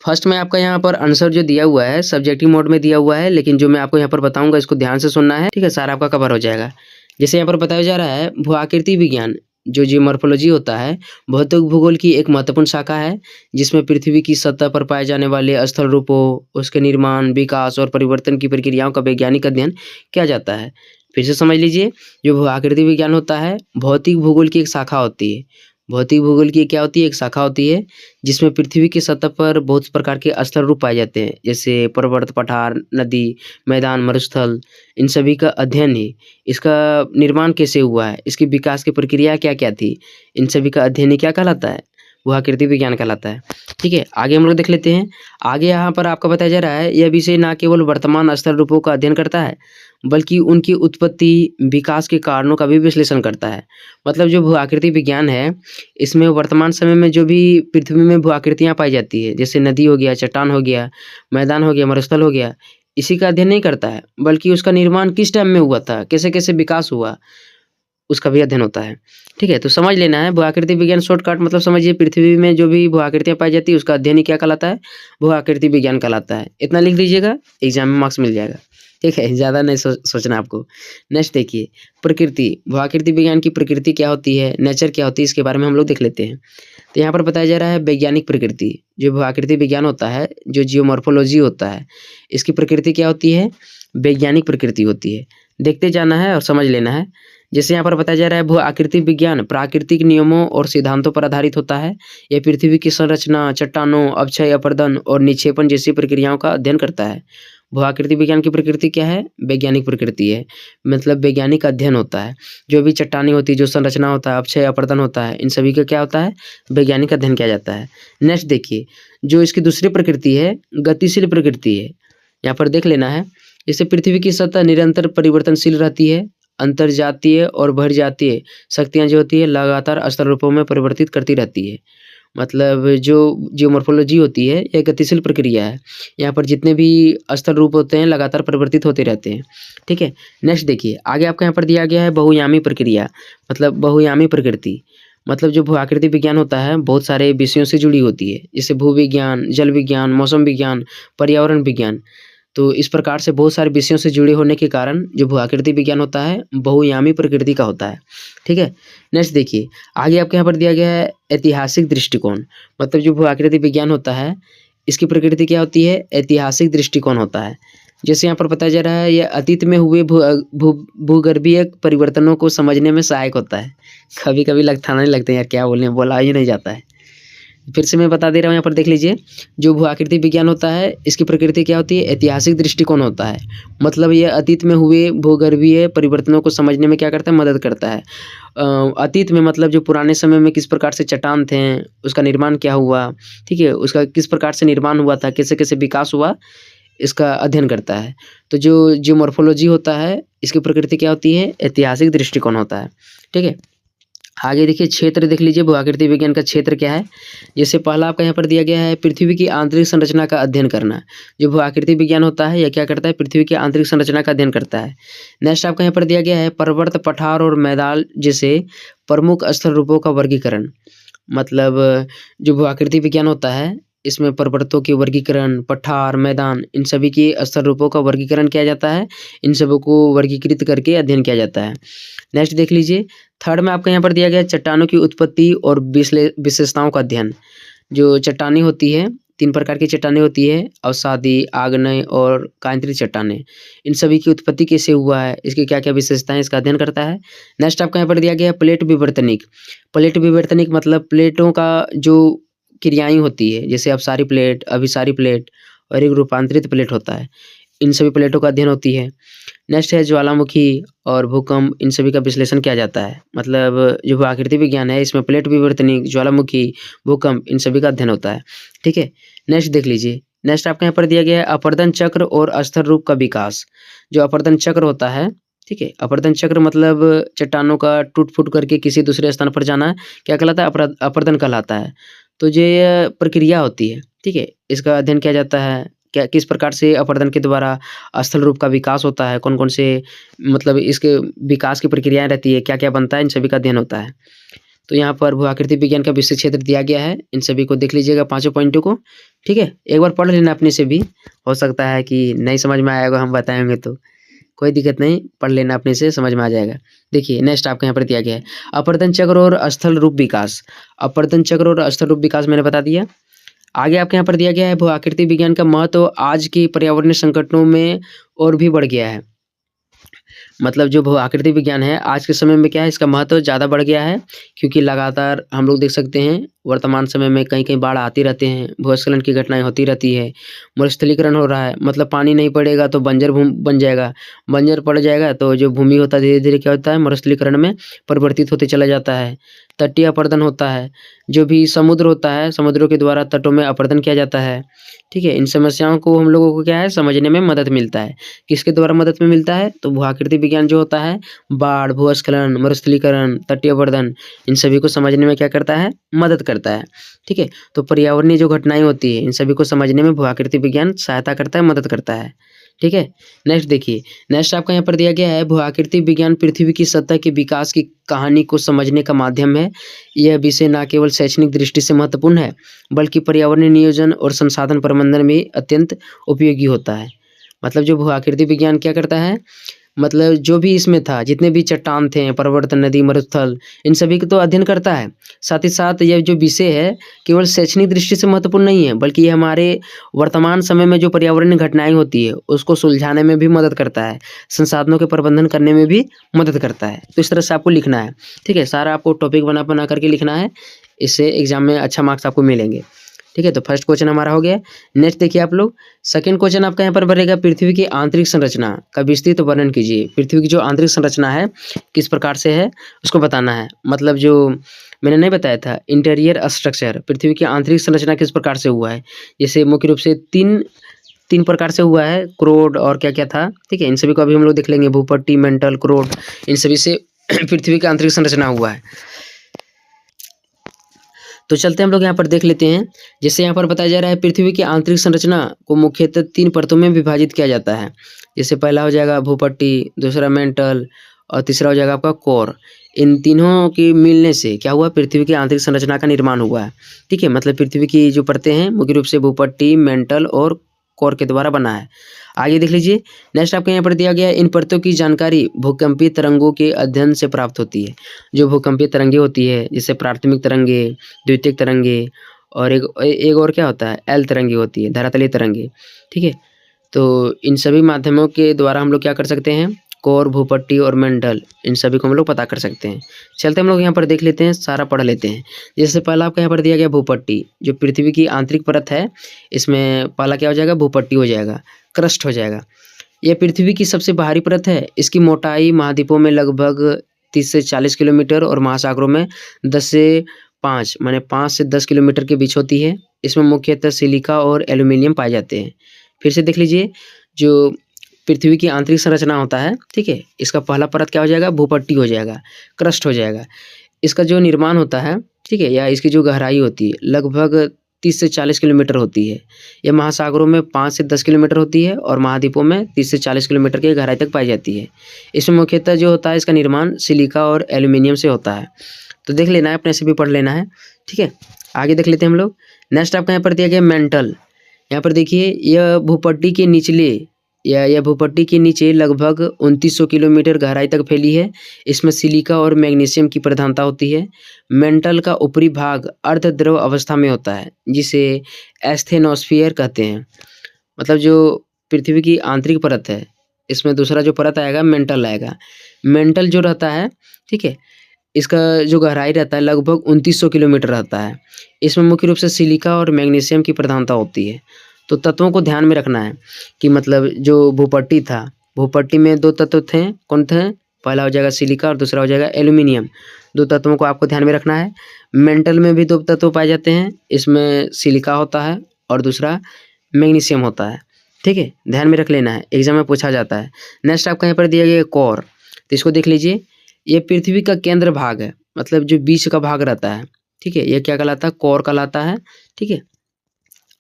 फर्स्ट में आपका यहाँ पर आंसर जो दिया हुआ है सब्जेक्टिव मोड में दिया हुआ है, लेकिन जो मैं आपको यहाँ पर बताऊंगा इसको ध्यान से सुनना है। ठीक है, सारा आपका कवर हो जाएगा। जैसे यहाँ पर बताया जा रहा है भूआकृति विज्ञान जो जियोमॉर्फोलॉजी होता है भौतिक भूगोल की एक महत्वपूर्ण शाखा है, जिसमें पृथ्वी की सतह पर पाए जाने वाले स्थल रूपों, उसके निर्माण, विकास और परिवर्तन की प्रक्रियाओं का वैज्ञानिक अध्ययन किया जाता है। फिर से समझ लीजिए, जो भूआकृति विज्ञान होता है भौतिक भूगोल की एक शाखा होती है। भौतिक भूगोल की क्या होती है, एक शाखा होती है, जिसमें पृथ्वी की सतह पर बहुत प्रकार के स्थल रूप पाए जाते हैं, जैसे पर्वत, पठार, नदी, मैदान, मरुस्थल। इन सभी का अध्ययन ही इसका निर्माण कैसे हुआ है, इसकी विकास की प्रक्रिया क्या क्या थी, इन सभी का अध्ययन ही क्या कहलाता है, भूआकृति विज्ञान कहलाता है। ठीक है, आगे हम लोग देख लेते हैं। आगे यहाँ पर आपका बताया जा रहा है यह विषय न केवल वर्तमान स्थल रूपों का अध्ययन करता है, बल्कि उनकी उत्पत्ति, विकास के कारणों का भी विश्लेषण करता है। मतलब जो भूआकृति विज्ञान है इसमें वर्तमान समय में जो भी पृथ्वी में भूआकृतियाँ पाई जाती है, जैसे नदी हो गया, चट्टान हो गया, मैदान हो गया, मरुस्थल हो गया, इसी का अध्ययन नहीं करता है, बल्कि उसका निर्माण किस टाइम में हुआ था, कैसे कैसे विकास हुआ, उसका भी अध्ययन होता है। ठीक है, तो समझ लेना है भूआकृति विज्ञान शॉर्टकट मतलब समझिए पृथ्वी में जो भी भूआकृतियाँ पाई जाती है उसका अध्ययन ही क्या कहलाता है, भूआकृति विज्ञान कहलाता है। इतना लिख दीजिएगा, एग्जाम में मार्क्स मिल जाएगा। ठीक है, ज़्यादा नहीं सोचना आपको। नेक्स्ट देखिए प्रकृति, भूआकृति विज्ञान की प्रकृति क्या होती है, नेचर क्या होती है, इसके बारे में हम लोग देख लेते हैं। तो यहाँ पर बताया जा रहा है वैज्ञानिक प्रकृति। जो भूआकृति विज्ञान होता है, जो जियोमॉर्फोलॉजी होता है, इसकी प्रकृति क्या होती है, वैज्ञानिक प्रकृति होती है। देखते जाना है और समझ लेना है। जैसे यहाँ पर बताया जा रहा है भूआकृति विज्ञान प्राकृतिक नियमों और सिद्धांतों पर आधारित होता है। यह पृथ्वी की संरचना, चट्टानों, अपक्षय, अपरदन और निक्षेपण जैसी प्रक्रियाओं का अध्ययन करता है। भूआकृति विज्ञान की प्रकृति क्या है, वैज्ञानिक प्रकृति है, मतलब वैज्ञानिक अध्ययन होता है। जो भी चट्टानी होती है, जो संरचना होता है, अपक्षय, अपरदन होता है, इन सभी का क्या होता है, वैज्ञानिक अध्ययन किया जाता है। नेक्स्ट देखिए, जो इसकी दूसरी प्रकृति है गतिशील प्रकृति है। यहाँ पर देख लेना है, इससे पृथ्वी की सतह निरंतर परिवर्तनशील रहती है। अंतर्जातीय और बहिर्जातीय शक्तियाँ जो होती है लगातार स्तर रूपों में परिवर्तित करती रहती है। मतलब जो जियोमॉर्फोलॉजी होती है यह गतिशील प्रक्रिया है। यहाँ पर जितने भी स्तर रूप होते हैं लगातार परिवर्तित होते रहते हैं। ठीक है, नेक्स्ट देखिए आगे आपका यहाँ पर दिया गया है बहुयामी प्रक्रिया, मतलब बहुयामी प्रकृति। मतलब जो भूआकृति विज्ञान होता है बहुत सारे विषयों से जुड़ी होती है, जैसे भूविज्ञान, जल विज्ञान, मौसम विज्ञान, पर्यावरण विज्ञान। तो इस प्रकार से बहुत सारे विषयों से जुड़े होने के कारण जो भूआकृति विज्ञान होता है बहुयामी प्रकृति का होता है। ठीक है, नेक्स्ट देखिए आगे आपके यहाँ पर दिया गया है ऐतिहासिक दृष्टिकोण। मतलब जो भूआकृति विज्ञान होता है इसकी प्रकृति क्या होती है, ऐतिहासिक दृष्टिकोण होता है। जैसे यहाँ पर बताया जा रहा है यह अतीत में हुए भूगर्भीय परिवर्तनों को समझने में सहायक होता है। कभी कभी लगता नहीं लगता यार क्या बोलने, बोला ही नहीं जाता है। फिर से मैं बता दे रहा हूँ, यहाँ पर देख लीजिए। जो भूआकृति विज्ञान होता है इसकी प्रकृति क्या होती है, ऐतिहासिक दृष्टिकोण होता है। मतलब यह अतीत में हुए भूगर्भीय परिवर्तनों को समझने में क्या करता है, मदद करता है। अतीत में मतलब जो पुराने समय में किस प्रकार से चट्टान थे, उसका निर्माण क्या हुआ, ठीक है, उसका किस प्रकार से निर्माण हुआ था, कैसे कैसे विकास हुआ, इसका अध्ययन करता है। तो जो जियोमॉर्फोलॉजी होता है, इसकी प्रकृति क्या होती है? ऐतिहासिक दृष्टिकोण होता है। ठीक है। आगे देखिए क्षेत्र देख लीजिए, भू-आकृति विज्ञान का क्षेत्र क्या है? जैसे पहला आपका यहाँ पर दिया गया है पृथ्वी की आंतरिक संरचना का अध्ययन करना। जो भू-आकृति विज्ञान होता है, यह क्या करता है? पृथ्वी की आंतरिक संरचना का अध्ययन करता है। नेक्स्ट आपका यहाँ पर दिया गया है पर्वत, पठार और मैदान जैसे प्रमुख स्थल रूपों का वर्गीकरण। मतलब जो भू-आकृति विज्ञान होता है, इसमें पर्वतों के वर्गीकरण, पठार, मैदान, इन सभी के स्थल रूपों का वर्गीकरण किया जाता है। इन सबों को वर्गीकृत करके अध्ययन किया जाता है। नेक्स्ट देख लीजिए, थर्ड में आपका यहाँ पर दिया गया है चट्टानों की उत्पत्ति और विशेषताओं का अध्ययन। जो चट्टानें होती है, 3 प्रकार की चट्टानें होती है, अवसादी, आग्नेय और कांतरिक चट्टानें। इन सभी की उत्पत्ति कैसे हुआ है, इसकी क्या-क्या विशेषताएं, इसका अध्ययन करता है। नेक्स्ट आपका यहाँ पर दिया गया है प्लेट विवर्तनिक। प्लेट विवर्तनिक मतलब प्लेटों का जो क्रियाएं होती है, जैसे अपसारी प्लेट, अभिसारी प्लेट और एक रूपांतरित प्लेट होता है। इन सभी प्लेटों का अध्ययन होती है। नेक्स्ट है ज्वालामुखी और भूकंप, इन सभी का विश्लेषण किया जाता है। मतलब जो भू-आकृति विज्ञान है, इसमें प्लेट विवर्तनिक, ज्वालामुखी, भूकंप, इन सभी का अध्ययन होता है। ठीक है। नेक्स्ट देख लीजिए, नेक्स्ट आपके यहाँ पर दिया गया है अपर्दन चक्र और अस्तर रूप का विकास। जो अपर्दन चक्र होता है, ठीक है, अपर्दन चक्र मतलब चट्टानों का टूट-फूट करके किसी दूसरे स्थान पर जाना, क्या कहलाता है? अपर्दन कहलाता है। तो ये प्रक्रिया होती है, ठीक है, इसका अध्ययन किया जाता है। क्या किस प्रकार से अपर्दन के द्वारा स्थल रूप का विकास होता है, कौन-कौन से मतलब इसके विकास की प्रक्रियाएँ रहती है, क्या-क्या बनता है, इन सभी का अध्ययन होता है। तो यहाँ पर भू-आकृति विज्ञान का विषय क्षेत्र दिया गया है। इन सभी को देख लीजिएगा, पाँचों पॉइंटों को। ठीक है, एक बार पढ़ लेना अपने से भी, हो सकता है कि नहीं समझ में आएगा, हम बताएँगे तो कोई दिक्कत नहीं, पढ़ लेना अपने से, समझ में आ जाएगा। देखिए नेक्स्ट आपके यहाँ पर दिया गया है अपर्दन चक्र और स्थल रूप विकास। अपर्दन चक्र और स्थल रूप विकास मैंने बता दिया। आगे आपके यहाँ पर दिया गया है भू-आकृति विज्ञान का महत्व आज के पर्यावरणीय संकटों में और भी बढ़ गया है। मतलब जो भू-आकृति विज्ञान है, आज के समय में क्या है, इसका महत्व ज़्यादा बढ़ गया है, क्योंकि लगातार हम लोग देख सकते हैं वर्तमान समय में कहीं-कहीं बाढ़ आती रहते हैं, भूस्खलन की घटनाएँ होती रहती है, मरुस्थलीकरण हो रहा है, मतलब पानी नहीं पड़ेगा तो बंजर भूमि बन जाएगा, बंजर पड़ जाएगा तो जो भूमि होता है धीरे-धीरे क्या होता है, मरुस्थलीकरण में परिवर्तित होते चला जाता है। तटीय अपर्दन होता है, जो भी समुद्र होता है, समुद्रों के द्वारा तटों में अपर्दन किया जाता है। ठीक है, इन समस्याओं को हम लोगों को क्या है, समझने में मदद मिलता है। किसके द्वारा मदद में मिलता है? तो भू-आकृति विज्ञान जो होता है, बाढ़, भूस्खलन, मरुस्थलीकरण, तटीय अपर्दन, इन सभी को समझने में क्या करता है, मदद करता है। ठीक है, तो पर्यावरणीय जो घटनाएँ होती है, इन सभी को समझने में भू-आकृति विज्ञान सहायता करता है, मदद करता है। ठीक है, नेक्स्ट देखिए, नेक्स्ट आपका यहाँ पर दिया गया है भू-आकृति विज्ञान पृथ्वी की सतह के विकास की कहानी को समझने का माध्यम है। यह विषय न केवल शैक्षणिक दृष्टि से महत्वपूर्ण है, बल्कि पर्यावरणीय नियोजन और संसाधन प्रबंधन में अत्यंत उपयोगी होता है। मतलब जो भू-आकृति विज्ञान क्या करता है, मतलब जो भी इसमें था, जितने भी चट्टान थे, पर्वत, नदी, मरुस्थल, इन सभी का तो अध्ययन करता है। साथ ही साथ यह जो विषय है, केवल शैक्षणिक दृष्टि से महत्वपूर्ण नहीं है, बल्कि ये हमारे वर्तमान समय में जो पर्यावरणीय घटनाएँ होती है, उसको सुलझाने में भी मदद करता है, संसाधनों के प्रबंधन करने में भी मदद करता है। तो इस तरह से आपको लिखना है, ठीक है? सारा आपको टॉपिक बना करके लिखना है, इससे एग्ज़ाम में अच्छा मार्क्स आपको मिलेंगे। ठीक है, तो फर्स्ट क्वेश्चन हमारा हो गया। नेक्स्ट देखिए आप लोग, सेकंड क्वेश्चन आपका यहाँ पर बनेगा पृथ्वी की आंतरिक संरचना का विस्तृत वर्णन कीजिए। पृथ्वी की जो आंतरिक संरचना है, किस प्रकार से है, उसको बताना है। मतलब जो मैंने नहीं बताया था, इंटीरियर स्ट्रक्चर, पृथ्वी की आंतरिक संरचना किस प्रकार से हुआ है। जैसे मुख्य रूप से तीन प्रकार से हुआ है, क्रोड और क्या-क्या था, ठीक है? इन सभी को अभी हम लोग देख लेंगे, भूपट्टी, मेंटल, क्रोड, इन सभी से पृथ्वी की आंतरिक संरचना हुआ है। तो चलते हम लोग यहाँ पर देख लेते हैं। जैसे यहाँ पर बताया जा रहा है पृथ्वी की आंतरिक संरचना को मुख्यतः 3 परतों में विभाजित किया जाता है। जैसे पहला हो जाएगा भूपट्टी, दूसरा मेंटल और तीसरा हो जाएगा आपका कोर। इन तीनों के मिलने से क्या हुआ, पृथ्वी की आंतरिक संरचना का निर्माण हुआ है। ठीक है, मतलब पृथ्वी की जो परतें हैं मुख्य रूप से भूपट्टी, मेंटल और कोर के द्वारा बना है। आगे देख लीजिए, नेक्स्ट आपके यहाँ पर दिया गया है इन परतों की जानकारी भूकंपीय तरंगों के अध्ययन से प्राप्त होती है। जो भूकंपीय तरंगे होती है, जैसे प्राथमिक तरंगे, द्वितीयक तरंगे और एक और क्या होता है, एल तरंगे होती है, धरातलीय तरंगे। ठीक है, तो इन सभी माध्यमों के द्वारा हम लोग क्या कर सकते हैं, कोर, भूपट्टी और मेंटल, इन सभी को हम लोग पता कर सकते हैं। चलते हम लोग यहाँ पर देख लेते हैं, सारा पढ़ लेते हैं। जैसे पहला आपका यहाँ पर दिया गया भूपट्टी, जो पृथ्वी की आंतरिक परत है, इसमें पहला क्या हो जाएगा, भूपट्टी हो जाएगा, क्रस्ट हो जाएगा। यह पृथ्वी की सबसे बाहरी परत है। इसकी मोटाई महाद्वीपों में लगभग 30 से 40 किलोमीटर और महासागरों में 10 से 5 माने 5 से 10 किलोमीटर के बीच होती है। इसमें मुख्यतः सिलिका और एल्यूमिनियम पाए जाते हैं। फिर से देख लीजिए, जो पृथ्वी की आंतरिक संरचना होता है, ठीक है, इसका पहला परत क्या हो जाएगा, भूपट्टी हो जाएगा, क्रस्ट हो जाएगा। इसका जो निर्माण होता है, ठीक है, या इसकी जो गहराई होती है लगभग 30 से 40 किलोमीटर होती है। यह महासागरों में 5 से 10 किलोमीटर होती है और महाद्वीपों में 30 से 40 किलोमीटर की गहराई तक पाई जाती है। इसमें मुख्यतः जो होता है इसका निर्माण सिलिका और एल्यूमिनियम से होता है। तो देख लेना है, अपने से भी पढ़ लेना है, ठीक है। आगे देख लेते हैं हम लोग। नेक्स्ट आपका यहाँ पर दिया गया मेंटल। यहाँ पर देखिए, यह भूपट्टी के निचले यह भूपट्टी के नीचे लगभग 2900 किलोमीटर गहराई तक फैली है। इसमें सिलिका और मैग्नीशियम की प्रधानता होती है। मेंटल का ऊपरी भाग अर्धद्रव अवस्था में होता है, जिसे एस्थेनोस्फीयर कहते हैं। मतलब जो पृथ्वी की आंतरिक परत है, इसमें दूसरा जो परत आएगा मेंटल आएगा। मेंटल जो रहता है, ठीक है, इसका जो गहराई रहता है लगभग 2900 किलोमीटर रहता है। इसमें मुख्य रूप से सिलिका और मैग्नीशियम की प्रधानता होती है। तो तत्वों को ध्यान में रखना है कि मतलब जो भूपट्टी था, भूपट्टी में 2 तत्व थे, कौन थे, पहला हो जाएगा सिलिका और दूसरा हो जाएगा एल्यूमिनियम। 2 तत्वों को आपको ध्यान में रखना है। मेंटल में भी 2 तत्व पाए जाते हैं, इसमें सिलिका होता है और दूसरा मैग्नीशियम होता है, ठीक है, ध्यान में रख लेना है, एग्जाम में पूछा जाता है। नेक्स्ट आपका यहाँ पर दिया गया कोर, तो इसको देख लीजिए। ये पृथ्वी का केंद्र भाग है, मतलब जो बीच का भाग रहता है, ठीक है, ये क्या कहलाता है, कोर कहलाता है, ठीक है।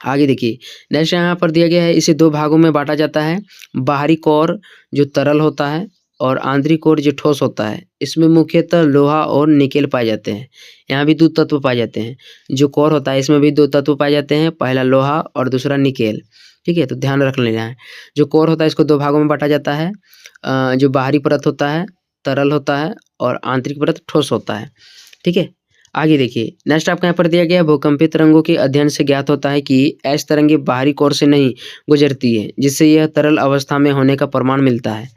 आगे देखिए, नेक्स्ट यहाँ पर दिया गया है, इसे 2 भागों में बांटा जाता है। बाहरी कोर जो तरल होता है और आंतरिक कोर जो ठोस होता है। इसमें मुख्यतः लोहा और निकेल पाए जाते हैं। यहाँ भी 2 तत्व पाए जाते हैं। जो कोर होता है इसमें भी 2 तत्व पाए जाते हैं, पहला लोहा और दूसरा निकेल, ठीक है, तो ध्यान रख लेना है। जो कोर होता है इसको 2 भागों में बांटा जाता है। जो बाहरी परत होता है तरल होता है और आंतरिक परत ठोस होता है, ठीक है। आगे देखिए, नेक्स्ट आपका यहाँ पर दिया गया, भूकंपीय तरंगों के अध्ययन से ज्ञात होता है कि ऐसी तरंगे बाहरी कोर से नहीं गुजरती है, जिससे यह तरल अवस्था में होने का प्रमाण मिलता है।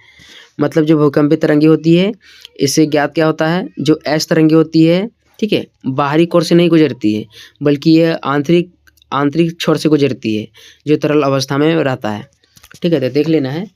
मतलब जो भूकंपीय तरंगे होती है, इससे ज्ञात क्या होता है, जो ऐसी तरंगे होती है, ठीक है, बाहरी कोर से नहीं गुजरती है, बल्कि यह आंतरिक छोर से गुजरती है, जो तरल अवस्था में रहता है, ठीक है। तो देख लेना है।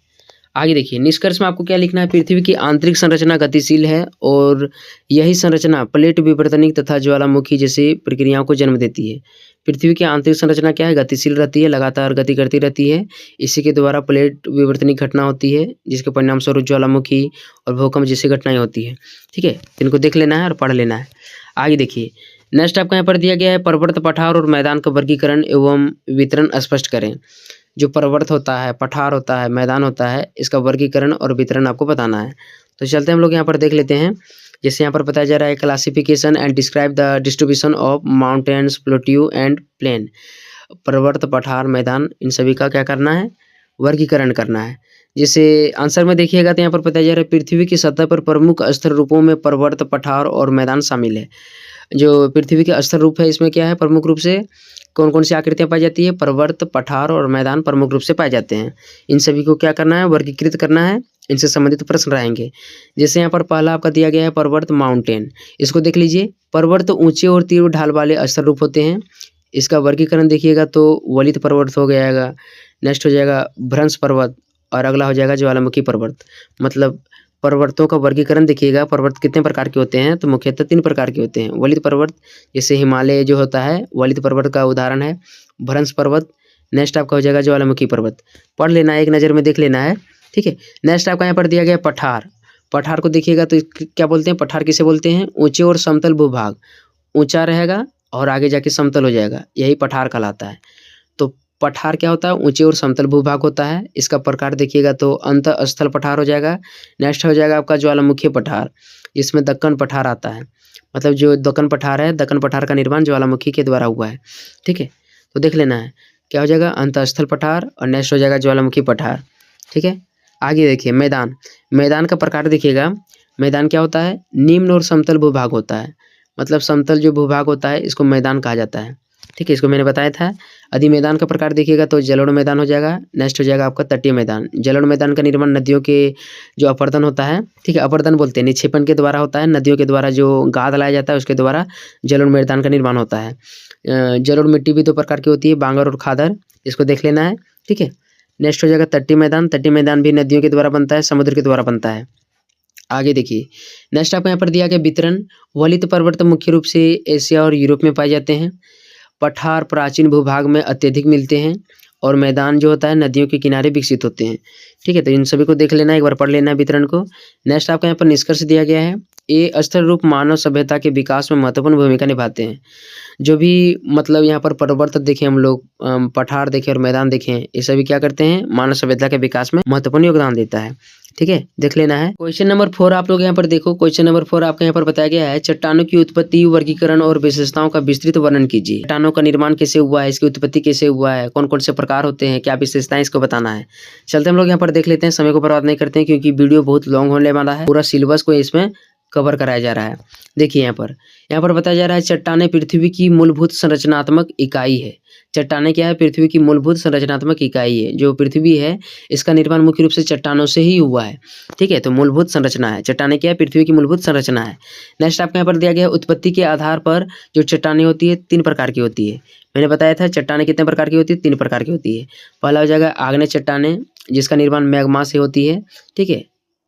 आगे देखिए, निष्कर्ष में आपको क्या लिखना है, पृथ्वी की आंतरिक संरचना गतिशील है और यही संरचना प्लेट विवर्तनिक तथा ज्वालामुखी जैसी प्रक्रियाओं को जन्म देती है। पृथ्वी की आंतरिक संरचना क्या है, गतिशील रहती है, लगातार गति करती रहती है। इसी के द्वारा प्लेट विवर्तनिक घटना होती है, जिसके परिणाम स्वरूप ज्वालामुखी और भूकंप जैसी घटनाएं होती है, ठीक है। इनको देख लेना है और पढ़ लेना है। आगे देखिए, नेक्स्ट आपका यहाँ पर दिया गया है, पर्वत, पठार और मैदान का वर्गीकरण एवं वितरण स्पष्ट करें। जो पर्वत होता है, पठार होता है, मैदान होता है, इसका वर्गीकरण और वितरण आपको बताना है। तो चलते हैं हम लोग यहाँ पर देख लेते हैं। जैसे यहाँ पर बताया जा रहा है, classification and describe the distribution of mountains, plateau and plain. पर्वत, पठार, मैदान, इन सभी का क्या करना है, वर्गीकरण करना है। जैसे आंसर में देखिएगा तो यहाँ पर बताया जा रहा है, पृथ्वी की सतह पर प्रमुख स्तर रूपों में पर्वत, पठार और मैदान शामिल है। जो पृथ्वी के स्तर रूप है, इसमें क्या है, प्रमुख रूप से कौन कौन सी आकृतियाँ पाई जाती है, पर्वत, पठार और मैदान प्रमुख रूप से पाए जाते हैं। इन सभी को क्या करना है, वर्गीकृत करना है। इनसे संबंधित प्रश्न रहेंगे। जैसे यहाँ पर पहला आपका दिया गया है पर्वत, माउंटेन, इसको देख लीजिए। पर्वत ऊंचे और तीव्र ढाल वाले स्तर रूप होते हैं। इसका वर्गीकरण देखिएगा तो वलित पर्वत हो जाएगा, नेक्स्ट हो जाएगा भ्रंश पर्वत और अगला हो जाएगा ज्वालामुखी पर्वत। मतलब पर्वतों का वर्गीकरण देखिएगा, पर्वत कितने प्रकार के होते हैं, तो मुख्यतः 3 प्रकार के होते हैं। वलित पर्वत, जैसे हिमालय जो होता है वलित पर्वत का उदाहरण है। भ्रंश पर्वत, नेक्स्ट आपका हो जाएगा ज्वालामुखी पर्वत। पढ़ लेना है, एक नज़र में देख लेना है, ठीक है। नेक्स्ट आपका यहाँ पर दिया गया पठार। पठार को देखिएगा तो क्या बोलते हैं, पठार किसे बोलते हैं, ऊंचे और समतल भूभाग, ऊंचा रहेगा और आगे जाके समतल हो जाएगा, यही पठार कहलाता है। तो पठार क्या होता है, ऊंचे और समतल भूभाग होता है। इसका प्रकार देखिएगा तो अंतःस्थल पठार हो जाएगा। नेक्स्ट हो जाएगा आपका ज्वालामुखी पठार, जिसमें दक्कन पठार आता है। मतलब जो दक्कन पठार है, दक्कन पठार का निर्माण ज्वालामुखी के द्वारा हुआ है, ठीक है। तो देख लेना है, क्या हो जाएगा, अंतःस्थल पठार और नेक्स्ट हो जाएगा ज्वालामुखी पठार, ठीक है। आगे देखिए, मैदान। मैदान का प्रकार देखिएगा, मैदान क्या होता है, निम्न और समतल भूभाग होता है। मतलब समतल जो भूभाग होता है इसको मैदान कहा जाता है, ठीक है, इसको मैंने बताया था। यदि मैदान का प्रकार देखिएगा तो जलोढ़ मैदान हो जाएगा। नेक्स्ट हो जाएगा आपका तटीय मैदान। जलोढ़ मैदान का निर्माण नदियों के जो अपर्दन होता है, ठीक है, अपर्दन बोलते हैं, निक्षेपण के द्वारा होता है। नदियों के द्वारा जो गाद लाया जाता है उसके द्वारा जलोढ़ मैदान का निर्माण होता है। जलोढ़ मिट्टी भी 2 प्रकार की होती है, बांगर और खादर, इसको देख लेना है, ठीक है। नेक्स्ट हो जाएगा तटीय मैदान। तटीय मैदान भी नदियों के द्वारा बनता है, समुद्र के द्वारा बनता है। आगे देखिए, नेक्स्ट आपको यहाँ पर दिया गया वितरण। वलित पर्वत मुख्य रूप से एशिया और यूरोप में पाए जाते हैं। पठार प्राचीन भूभाग में अत्यधिक मिलते हैं और मैदान जो होता है नदियों के किनारे विकसित होते हैं। ठीक है, तो इन सभी को देख लेना, एक बार पढ़ लेना है वितरण को। नेक्स्ट आपका यहाँ पर निष्कर्ष दिया गया है, ये अस्थिर रूप मानव सभ्यता के विकास में महत्वपूर्ण भूमिका निभाते हैं। जो भी मतलब यहाँ पर पर्वत देखें हम लोग, पठार देखें और मैदान देखें, ये सभी क्या करते हैं, मानव सभ्यता के विकास में महत्वपूर्ण योगदान देता है। ठीक है, देख लेना है। क्वेश्चन नंबर 4 आप लोग यहाँ पर देखो। क्वेश्चन नंबर 4 आपका यहाँ पर बताया गया है, चट्टानों की उत्पत्ति, वर्गीकरण और विशेषताओं का विस्तृत वर्णन कीजिए। चट्टानों का निर्माण कैसे हुआ है, इसकी उत्पत्ति कैसे हुआ है, कौन कौन से प्रकार होते हैं, क्या विशेषताएं, इसको बताना है। चलते हम लोग यहाँ पर देख लेते हैं, समय को बर्बाद नहीं करते हैं क्योंकि वीडियो बहुत लॉन्ग होने वाला है, पूरा सिलेबस को इसमें कवर कराया जा रहा है। देखिए यहाँ पर बताया जा रहा है, चट्टानें पृथ्वी की मूलभूत संरचनात्मक इकाई है। चट्टानें क्या है, पृथ्वी की मूलभूत संरचनात्मक इकाई है। जो पृथ्वी है इसका निर्माण मुख्य रूप से चट्टानों से ही हुआ है। ठीक है, तो मूलभूत संरचना है, चट्टानें क्या है, पृथ्वी की मूलभूत संरचना है। नेक्स्ट आपके यहाँ पर दिया गया है, उत्पत्ति के आधार पर जो चट्टानें होती है 3 प्रकार की होती है। मैंने बताया था चट्टानें कितने प्रकार की होती है, 3 प्रकार की होती है। पहला हो जाएगा आग्नेय चट्टानें, जिसका निर्माण मैग्मा से होती है। ठीक है,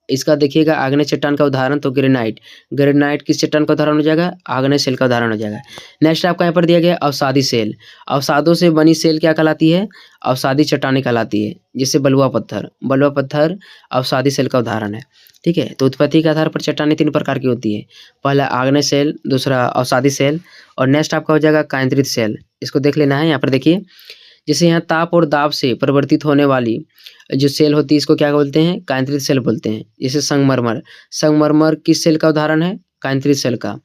इसका देखिएगा आग्नेय चट्टान का उदाहरण तो ग्रेनाइट। ग्रेनाइट किस चट्टान का उदाहरण हो जाएगा, आग्नेय सेल का उदाहरण हो जाएगा। नेक्स्ट आपका यहाँ पर दिया गया अवसादी सेल। अवसादों से बनी सेल क्या कहलाती है, अवसादी चट्टानें कहलाती है। जिससे बलुआ पत्थर अवसादी सेल का उदाहरण है। ठीक है, तो उत्पत्ति के आधार पर चट्टानें 3 प्रकार की होती है। पहला आग्नेय सेल, दूसरा अवसादी सेल और नेक्स्ट आपका हो जाएगा कायंत्रित सेल। इसको देख लेना है। यहाँ पर देखिए, जैसे यहाँ ताप और दाब से परिवर्तित होने वाली जो सेल होती है इसको क्या बोलते हैं, कायंत्रित सेल बोलते हैं। जैसे संगमरमर किस सेल का उदाहरण है, कायंत्रित सेल का।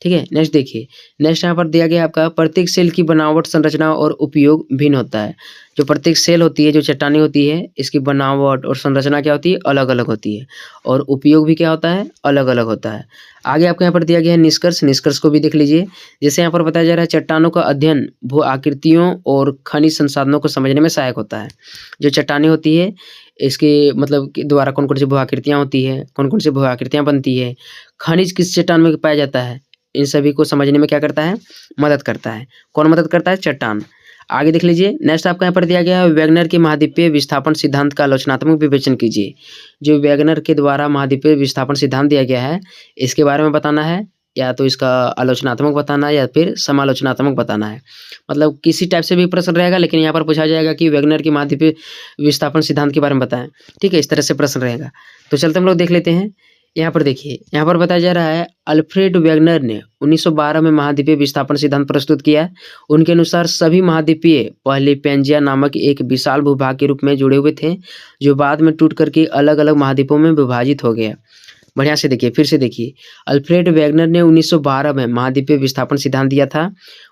ठीक है, नेक्स्ट देखिए, नेक्स्ट यहाँ पर दिया गया आपका, प्रत्येक सेल की बनावट, संरचना और उपयोग भिन्न होता है। जो प्रत्येक सेल होती है, जो चट्टानी होती है, इसकी बनावट और संरचना क्या होती है, अलग अलग होती है और उपयोग भी क्या होता है, अलग अलग होता है। आगे आपको यहाँ पर दिया गया है निष्कर्ष को भी देख लीजिए। जैसे यहाँ पर बताया जा रहा है, चट्टानों का अध्ययन भू आकृतियों और खनिज संसाधनों को समझने में सहायक होता है। जो चट्टानी होती है इसके मतलब के द्वारा कौन कौन सी भू आकृतियाँ होती है, कौन कौन सी भू आकृतियाँ बनती है, खनिज किस चट्टान में पाया जाता है, इन सभी को समझने में क्या करता है, मदद करता है। कौन मदद करता है, चट्टान। आगे देख लीजिए, नेक्स्ट आपका यहाँ पर दिया गया है, वैगनर के महाद्वीपीय विस्थापन सिद्धांत का आलोचनात्मक विवेचन कीजिए। जो वैगनर के द्वारा महाद्वीपीय विस्थापन सिद्धांत दिया गया है, इसके बारे में बताना है, या तो इसका आलोचनात्मक बताना है या फिर समालोचनात्मक बताना है। मतलब किसी टाइप से भी प्रश्न रहेगा, लेकिन यहाँ पर पूछा जाएगा कि वैगनर की महाद्वीपीय विस्थापन सिद्धांत के बारे में बताएं। ठीक है, इस तरह से प्रश्न रहेगा। तो चलते हम लोग देख लेते हैं। यहाँ पर देखिए, यहाँ पर बताया जा रहा है, अल्फ्रेड वैगनर ने 1912 में महाद्वीपीय विस्थापन सिद्धांत प्रस्तुत किया। उनके अनुसार सभी महाद्वीपीय पहले पेंजिया नामक एक विशाल भूभाग के रूप में जुड़े हुए थे, जो बाद में टूट करके अलग अलग महाद्वीपों में विभाजित हो गया। बढ़िया से देखिए, फिर से देखिए, अल्फ्रेड वैगनर ने 1912 में महाद्वीपीय विस्थापन सिद्धांत दिया था।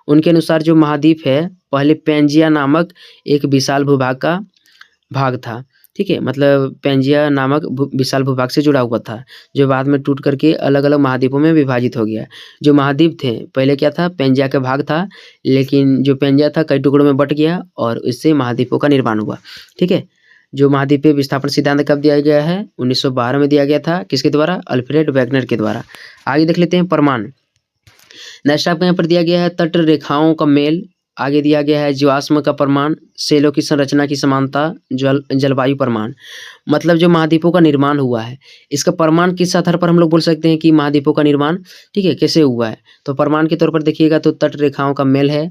उनके अनुसार जो महाद्वीप है पहले पेंजिया नामक एक विशाल भूभाग का भाग था। ठीक है, मतलब पेंजिया नामक विशाल भूभाग से जुड़ा हुआ था, जो बाद में टूट करके अलग अलग महाद्वीपों में विभाजित हो गया। जो महाद्वीप थे पहले क्या था, पेंजिया का भाग था, लेकिन जो पेंजिया था कई टुकड़ों में बट गया और इससे महाद्वीपों का निर्माण हुआ। ठीक है, जो महाद्वीपीय विस्थापन सिद्धांत कब दिया गया है, 1912 में दिया गया था। किसके द्वारा, अल्फ्रेड वैगनर के द्वारा। आगे देख लेते हैं, प्रमाण। नेक्स्ट आपको यहाँ पर दिया गया है, तट रेखाओं का मेल। आगे दिया गया है, जीवाश्म का प्रमाण, सेलों की संरचना की समानता, जलवायु प्रमाण। मतलब जो महाद्वीपों का निर्माण हुआ है, इसका प्रमाण किस आधार पर हम लोग बोल सकते हैं कि महाद्वीपों का निर्माण ठीक है कैसे हुआ है। तो प्रमाण के तौर पर देखिएगा तो तट रेखाओं का मेल है,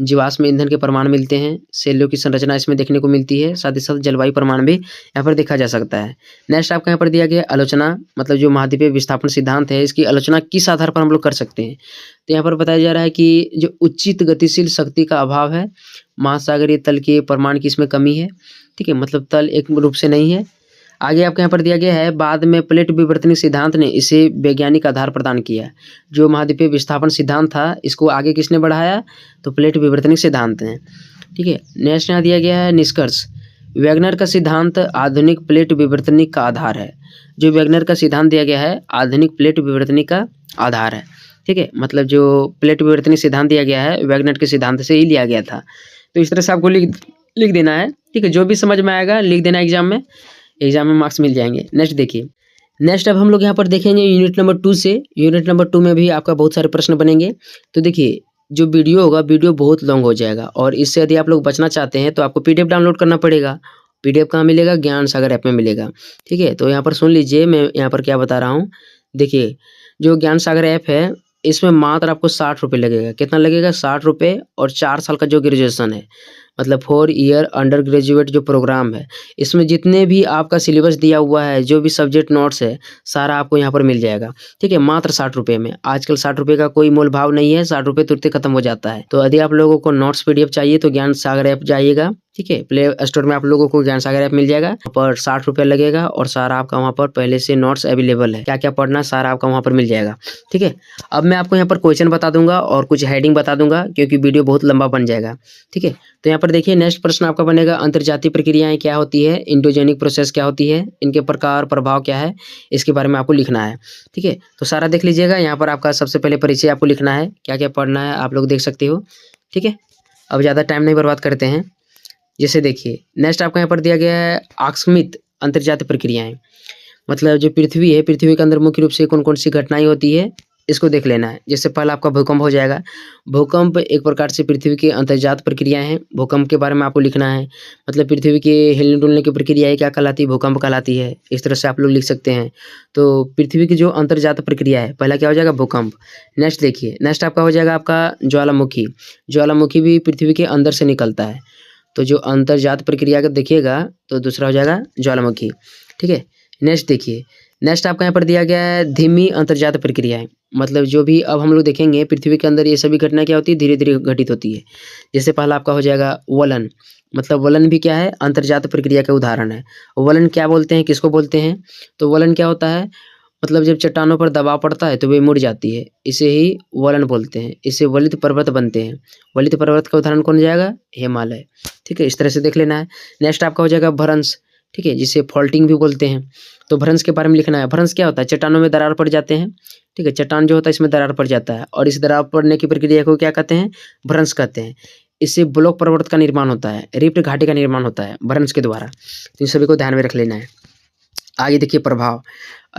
जीवाश्म ईंधन के प्रमाण मिलते हैं, सेलों की संरचना इसमें देखने को मिलती है, साथ ही साथ जलवायु प्रमाण भी यहाँ पर देखा जा सकता है। नेक्स्ट आपका यहाँ पर दिया गया आलोचना, मतलब जो महाद्वीपीय विस्थापन सिद्धांत है इसकी आलोचना किस आधार पर हम लोग कर सकते हैं। तो यहाँ पर बताया जा रहा है कि जो उचित गतिशील शक्ति का अभाव है, महासागरीय तल के प्रमाण की इसमें कमी है। ठीक है, मतलब तल एक रूप से नहीं है। आगे आपके यहाँ पर दिया गया है, बाद में प्लेट विवर्तनिक सिद्धांत ने इसे वैज्ञानिक आधार प्रदान किया। जो महाद्वीपीय विस्थापन सिद्धांत था इसको आगे किसने बढ़ाया, तो प्लेट विवर्तनिक सिद्धांत ने। ठीक है, नेक्स्ट यहाँ दिया गया है निष्कर्ष। वैगनर का सिद्धांत आधुनिक प्लेट विवर्तनिक का आधार है। जो वैगनर का सिद्धांत दिया गया है आधुनिक प्लेट विवर्तनिक का आधार है। ठीक है, मतलब जो प्लेट विवर्तनिक सिद्धांत दिया गया है वैगनर के सिद्धांत से ही लिया गया था। तो इस तरह से आपको लिख देना है। ठीक है, जो भी समझ में आएगा लिख देना, एग्जाम में मार्क्स मिल जाएंगे। नेक्स्ट देखिए, नेक्स्ट अब हम लोग यहाँ पर देखेंगे यूनिट नंबर 2 से। यूनिट नंबर 2 में भी आपका बहुत सारे प्रश्न बनेंगे। तो देखिए, जो वीडियो होगा वीडियो बहुत लॉन्ग हो जाएगा और इससे यदि आप लोग बचना चाहते हैं तो आपको PDF डाउनलोड करना पड़ेगा। PDF कहाँ मिलेगा, ज्ञान सागर ऐप में मिलेगा। ठीक है, तो यहाँ पर सुन लीजिए मैं यहाँ पर क्या बता रहा हूँ। देखिए, जो ज्ञान सागर ऐप है इसमें मात्र आपको 60 रुपये लगेगा। कितना लगेगा, 60 रुपये, और 4 साल का जो ग्रेजुएशन है मतलब 4 ईयर अंडर ग्रेजुएट जो प्रोग्राम है, इसमें जितने भी आपका सिलेबस दिया हुआ है, जो भी सब्जेक्ट नोट्स है, सारा आपको यहाँ पर मिल जाएगा। ठीक है, मात्र 60 रुपये में। आजकल 60 रुपये का कोई मोल भाव नहीं है, 60 रुपये तुरंत खत्म हो जाता है। तो यदि आप लोगों को नोट्स पीडीएफ चाहिए तो ज्ञान सागर ऐप जाइएगा। ठीक है, प्ले स्टोर में आप लोगों को ज्ञान सागर ऐप मिल जाएगा। वहाँ पर 60 रुपये लगेगा और सारा आपका वहाँ पर पहले से नोट्स अवेलेबल है। क्या क्या पढ़ना सारा आपका वहाँ पर मिल जाएगा। ठीक है, अब मैं आपको यहाँ पर क्वेश्चन बता दूंगा और कुछ हेडिंग बता दूंगा, क्योंकि वीडियो बहुत लंबा बन जाएगा। ठीक है, तो यहाँ पर देखिए नेक्स्ट प्रश्न आपका बनेगा, अंतर्जातीय प्रक्रियाएं क्या होती है, इंडोजेनिक प्रोसेस क्या होती है, इनके प्रकार प्रभाव क्या है, इसके बारे में आपको लिखना है। ठीक है, तो सारा देख लीजिएगा। यहाँ पर आपका सबसे पहले परिचय आपको लिखना है, क्या क्या पढ़ना है आप लोग देख सकते हो। ठीक है, अब ज़्यादा टाइम नहीं बर्बाद करते हैं। जैसे देखिए नेक्स्ट आपका यहाँ पर दिया गया है आकस्मिक अंतर्जातीय प्रक्रियाएं, मतलब जो पृथ्वी है, पृथ्वी के अंदर मुख्य रूप से कौन कौन सी घटनाएं होती है, इसको देख लेना है। जैसे पहला आपका भूकंप हो जाएगा। भूकंप एक प्रकार से पृथ्वी की अंतर्जात प्रक्रियाएं हैं। भूकंप के बारे में आपको लिखना है, मतलब पृथ्वी के हिलने डुलने की प्रक्रिया क्या कहलाती है, भूकंप कहलाती है। इस तरह से आप लोग लिख सकते हैं। तो पृथ्वी की जो अंतर्जात प्रक्रिया है, पहला क्या हो जाएगा, भूकंप। नेक्स्ट देखिए, नेक्स्ट आपका हो जाएगा आपका ज्वालामुखी। ज्वालामुखी भी पृथ्वी के अंदर से निकलता है। तो जो अंतर्जात प्रक्रिया का देखिएगा तो दूसरा हो जाएगा ज्वालामुखी। ठीक है, नेक्स्ट देखिए, नेक्स्ट आपका यहाँ पर दिया गया है धीमी अंतर्जात प्रक्रियाएं, मतलब जो भी अब हम लोग देखेंगे पृथ्वी के अंदर ये सभी घटनाएं क्या होती है, धीरे धीरे घटित होती है। जैसे पहला आपका हो जाएगा वलन, मतलब वलन भी क्या है, अंतर्जात प्रक्रिया का उदाहरण है। वलन क्या बोलते हैं, किसको बोलते हैं, तो वलन क्या होता है, मतलब जब चट्टानों पर दबाव पड़ता है तो वे मुड़ जाती है, इसे ही वलन बोलते हैं। इससे वलित पर्वत बनते हैं। वलित पर्वत का उदाहरण कौन जाएगा, हिमालय। ठीक है, इस तरह से देख लेना है। नेक्स्ट आपका हो जाएगा भ्रंश। ठीक है, जिसे फॉल्टिंग भी बोलते हैं। तो भ्रंश के बारे में लिखना है। भ्रंश क्या होता है, चट्टानों में दरार पड़ जाते हैं। ठीक है, चट्टान जो होता है इसमें दरार पड़ जाता है और इस दरार पड़ने की प्रक्रिया को क्या कहते हैं, भ्रंश कहते हैं। इससे ब्लॉक पर्वत का निर्माण होता है, रिफ्ट घाटी का निर्माण होता है भ्रंश के द्वारा। तो इन सभी को ध्यान में रख लेना है। आगे देखिए प्रभाव।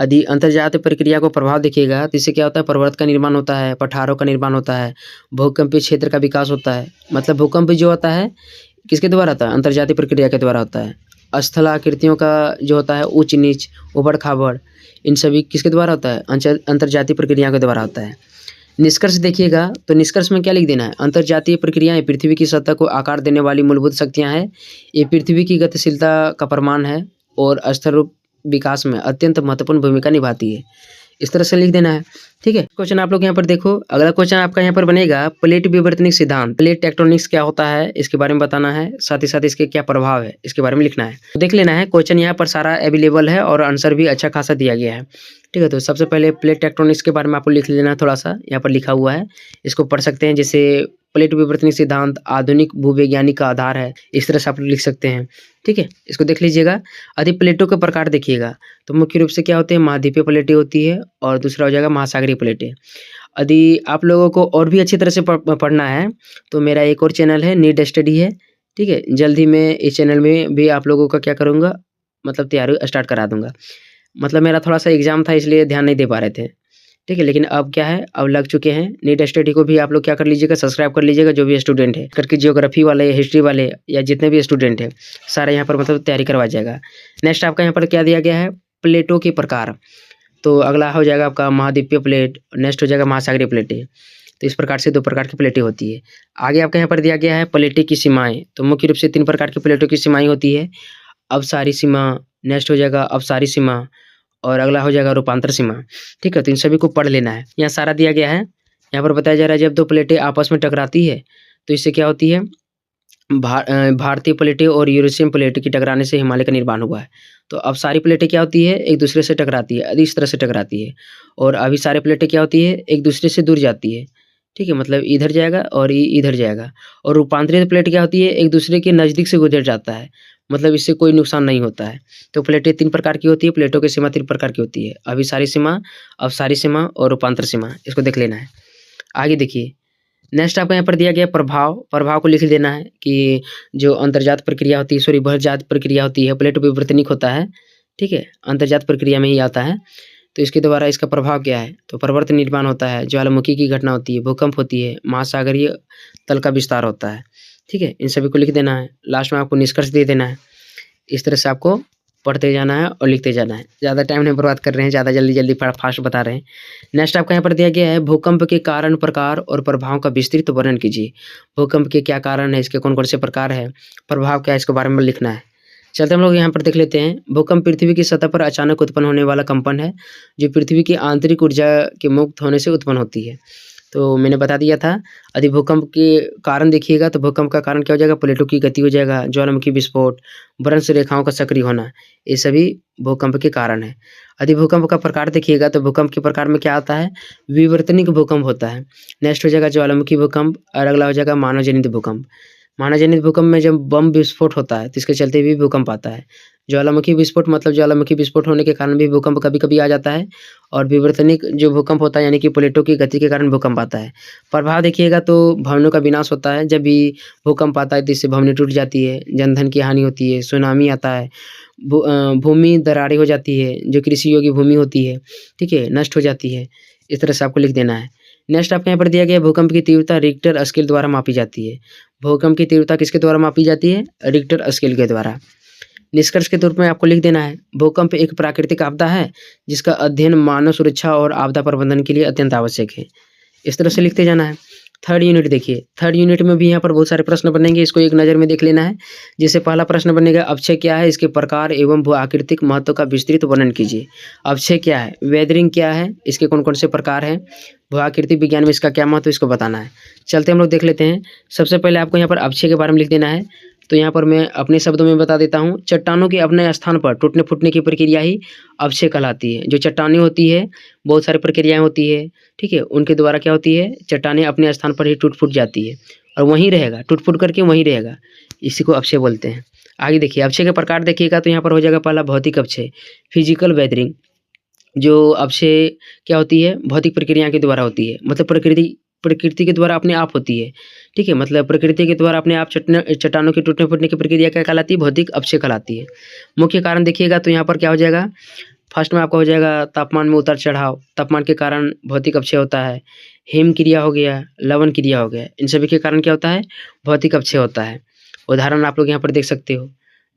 यदि अंतर्जातीय प्रक्रिया को प्रभाव देखिएगा तो इससे क्या होता है, पर्वत का निर्माण होता है, पठारों का निर्माण होता है, भूकंपीय क्षेत्र का विकास होता है। मतलब भूकंप जो होता है किसके द्वारा होता है, अंतर्जातीय प्रक्रिया के द्वारा होता है। स्थलाकृतियों का जो होता है ऊंच नीच उबड़ खाबड़, इन सभी किसके द्वारा होता है, अंतर्जातीय प्रक्रिया के द्वारा होता है। निष्कर्ष देखिएगा तो निष्कर्ष में क्या लिख देना है, अंतर्जातीय प्रक्रियाएं पृथ्वी की सतह को आकार देने वाली मूलभूत शक्तियां हैं। ये पृथ्वी की गतिशीलता का प्रमाण है और स्थिर रूप विकास में अत्यंत महत्वपूर्ण भूमिका निभाती है। इस तरह से लिख देना है। ठीक है, क्वेश्चन आप लोग यहाँ पर देखो। अगला क्वेश्चन आपका यहाँ पर बनेगा प्लेट विवर्तनिक सिद्धांत, प्लेट टेक्टोनिक्स क्या होता है इसके बारे में बताना है, साथ ही साथ इसके क्या प्रभाव है इसके बारे में लिखना है। तो देख लेना है, क्वेश्चन यहाँ पर सारा अवेलेबल है और आंसर भी अच्छा खासा दिया गया है। ठीक है, तो सबसे पहले प्लेट टेक्टोनिक्स के बारे में आपको लिख लेना है। थोड़ा सा यहाँ पर लिखा हुआ है, इसको पढ़ सकते हैं। जैसे प्लेट विवर्तनिक सिद्धांत आधुनिक भूवैज्ञानिक का आधार है, इस तरह से आप लोग लिख सकते हैं। ठीक है, इसको देख लीजिएगा। यदि प्लेटों के प्रकार देखिएगा तो मुख्य रूप से क्या होते हैं, महाद्वीपीय प्लेटें होती है और दूसरा हो जाएगा महासागरीय प्लेटें। यदि आप लोगों को और भी अच्छी तरह से पढ़ना है तो मेरा एक और चैनल है, नीट स्टडी है। ठीक है, जल्द ही मैं इस चैनल में भी आप लोगों का क्या करूँगा, मतलब तैयारी स्टार्ट करा दूंगा। मतलब मेरा थोड़ा सा एग्जाम था इसलिए ध्यान नहीं दे पा रहे थे। ठीक है, लेकिन अब क्या है, अब लग चुके हैं। नीट स्टडी को भी आप लोग क्या कर लीजिएगा, सब्सक्राइब कर लीजिएगा। जो भी स्टूडेंट है करके जियोग्राफी वाले, हिस्ट्री वाले या जितने भी स्टूडेंट हैं सारे यहाँ पर मतलब तैयारी करवा जाएगा। नेक्स्ट आपका यहाँ पर क्या दिया गया है, प्लेटों के प्रकार। तो अगला हो जाएगा आपका महाद्वीपीय प्लेट, नेक्स्ट हो जाएगा महासागरीय प्लेटें। तो इस प्रकार से 2 प्रकार की प्लेटें होती है। आगे आपका यहाँ पर दिया गया है प्लेटें की सीमाएं। तो मुख्य रूप से 3 प्रकार की प्लेटों की सीमाएं होती है। अपसारी सीमा, नेक्स्ट हो जाएगा अपसारी सीमा और अगला हो जाएगा रूपांतर सीमा। ठीक है, तो इन सभी को पढ़ लेना है। यहाँ सारा दिया गया है। यहाँ पर बताया जा रहा है जब 2 प्लेटें आपस में टकराती है तो इससे क्या होती है, भारतीय प्लेटें और यूरेशियन प्लेट की टकराने से हिमालय का निर्माण हुआ है। तो अब सारी प्लेटें क्या होती है, एक दूसरे से टकराती है, इस तरह से टकराती है। और अभी सारे प्लेटें क्या होती है, एक दूसरे से दूर जाती है। ठीक है, मतलब इधर जाएगा और इधर जाएगा। और रूपांतरित प्लेट क्या होती है, एक दूसरे के नज़दीक से गुजर जाता है, मतलब इससे कोई नुकसान नहीं होता है। तो प्लेटें 3 प्रकार की होती है, प्लेटों की सीमा 3 प्रकार की होती है, अभिसारी सीमा, अपसारी सीमा और रूपांतर सीमा। इसको देख लेना है। आगे देखिए, नेक्स्ट आपको यहाँ पर दिया गया प्रभाव। प्रभाव को लिख देना है कि जो अंतर्जात प्रक्रिया होती है, सॉरी बहिर्जात प्रक्रिया होती है, प्लेट विवर्तनिक होता है। ठीक है, अंतर्जात प्रक्रिया में ही आता है। तो इसके द्वारा इसका प्रभाव क्या है, तो पर्वत निर्माण होता है, ज्वालामुखी की घटना होती है, भूकंप होती है, महासागरीय तल का विस्तार होता है। ठीक है, इन सभी को लिख देना है। लास्ट में आपको निष्कर्ष दे देना है। इस तरह से आपको पढ़ते जाना है और लिखते जाना है। ज़्यादा टाइम नहीं बर्बाद कर रहे हैं, ज़्यादा जल्दी-जल्दी फास्ट बता रहे हैं। नेक्स्ट आपका यहाँ पर दिया गया है, भूकंप के कारण, प्रकार और प्रभाव का विस्तृत वर्णन कीजिए। भूकंप के क्या कारण है, इसके कौन-कौन से प्रकार है, प्रभाव क्या है, इसके बारे में लिखना है। चलते हम लोग यहाँ पर देख लेते हैं। भूकंप पृथ्वी की सतह पर अचानक उत्पन्न होने वाला कंपन है, जो पृथ्वी की आंतरिक ऊर्जा के मुक्त होने से उत्पन्न होती है। तो मैंने बता दिया था। यदि भूकंप के कारण देखिएगा तो भूकंप का कारण क्या हो जाएगा, प्लेटों की गति हो जाएगा, ज्वालामुखी विस्फोट, भ्रंश रेखाओं का सक्रिय होना, ये सभी भूकंप के कारण है। यदि भूकंप का प्रकार देखिएगा तो भूकंप के प्रकार में क्या आता है, विवर्तनिक भूकंप होता है। नेक्स्ट हो जाएगा ज्वालामुखी भूकंप और अगला हो जाएगा मानव जनित भूकंप। मानव जनित भूकंप में जब बम विस्फोट होता है तो इसके चलते भी भूकंप आता है। ज्वालामुखी विस्फोट मतलब ज्वालामुखी विस्फोट होने के कारण भी भूकंप कभी-कभी आ जाता है और विवर्तनिक जो भूकंप होता है यानी कि प्लेटों की गति के कारण भूकंप आता है। प्रभाव देखिएगा तो भवनों का विनाश होता है, जब भी भूकंप आता है तो इससे भवनें टूट जाती है, जनधन की हानि होती है, सुनामी आता है, भूमि दरारें हो जाती है, जो कृषि योग्य भूमि होती है, ठीक है, नष्ट हो जाती है। इस तरह से आपको लिख देना है। नेक्स्ट आपके यहाँ पर दिया गया है, भूकंप की तीव्रता रिक्टर स्केल द्वारा मापी जाती है। भूकंप की तीव्रता किसके द्वारा मापी जाती है, रिक्टर स्केल के द्वारा। निष्कर्ष के तौर में आपको लिख देना है, भूकंप एक प्राकृतिक आपदा है जिसका अध्ययन मानव सुरक्षा और आपदा प्रबंधन के लिए अत्यंत आवश्यक है। इस तरह से लिखते जाना है। थर्ड यूनिट देखिए, थर्ड यूनिट में भी यहाँ पर बहुत सारे प्रश्न बनेंगे, इसको एक नज़र में देख लेना है। जैसे पहला प्रश्न बनेगा, अवक्षय क्या है, इसके प्रकार एवं भू आकृतिक महत्व का विस्तृत वर्णन कीजिए। अवक्षय क्या है, वेदरिंग क्या है, इसके कौन कौन से प्रकार हैं, भू आकृतिक विज्ञान में इसका क्या महत्व, इसको बताना है। चलते हम लोग देख लेते हैं। सबसे पहले आपको यहाँ पर अवक्षय के बारे में लिख देना है। तो यहाँ पर मैं अपने शब्दों में बता देता हूँ, चट्टानों के अपने स्थान पर टूटने फूटने की प्रक्रिया ही अवक्षय कहलाती है। जो चट्टानें होती है, बहुत सारी प्रक्रियाएं होती है, ठीक है, उनके द्वारा क्या होती है, चट्टानें अपने स्थान पर ही टूट फूट जाती है और वहीं रहेगा, टूट फूट करके वहीं रहेगा, इसी को अवक्षय बोलते हैं। आगे देखिए, अवक्षय के प्रकार देखिएगा तो यहाँ पर हो जाएगा पहला भौतिक अवक्षय, फिजिकल वेदरिंग। जो अवक्षय क्या होती है, भौतिक प्रक्रिया के द्वारा होती है, मतलब प्रकृति के द्वारा अपने आप होती है, ठीक है, मतलब प्रकृति के द्वारा अपने आप चट्टानों के टूटने फूटने की प्रक्रिया क्या कहलाती है, भौतिक अवक्षय कहलाती है। मुख्य कारण देखिएगा तो यहाँ पर क्या हो जाएगा, फर्स्ट में आपका हो जाएगा तापमान में उतार चढ़ाव, तापमान के कारण भौतिक अवक्षय होता है। हिम क्रिया हो गया, लवण क्रिया हो गया, इन सभी के कारण क्या होता है, भौतिक अवक्षय होता है। उदाहरण आप लोग यहाँ पर देख सकते हो,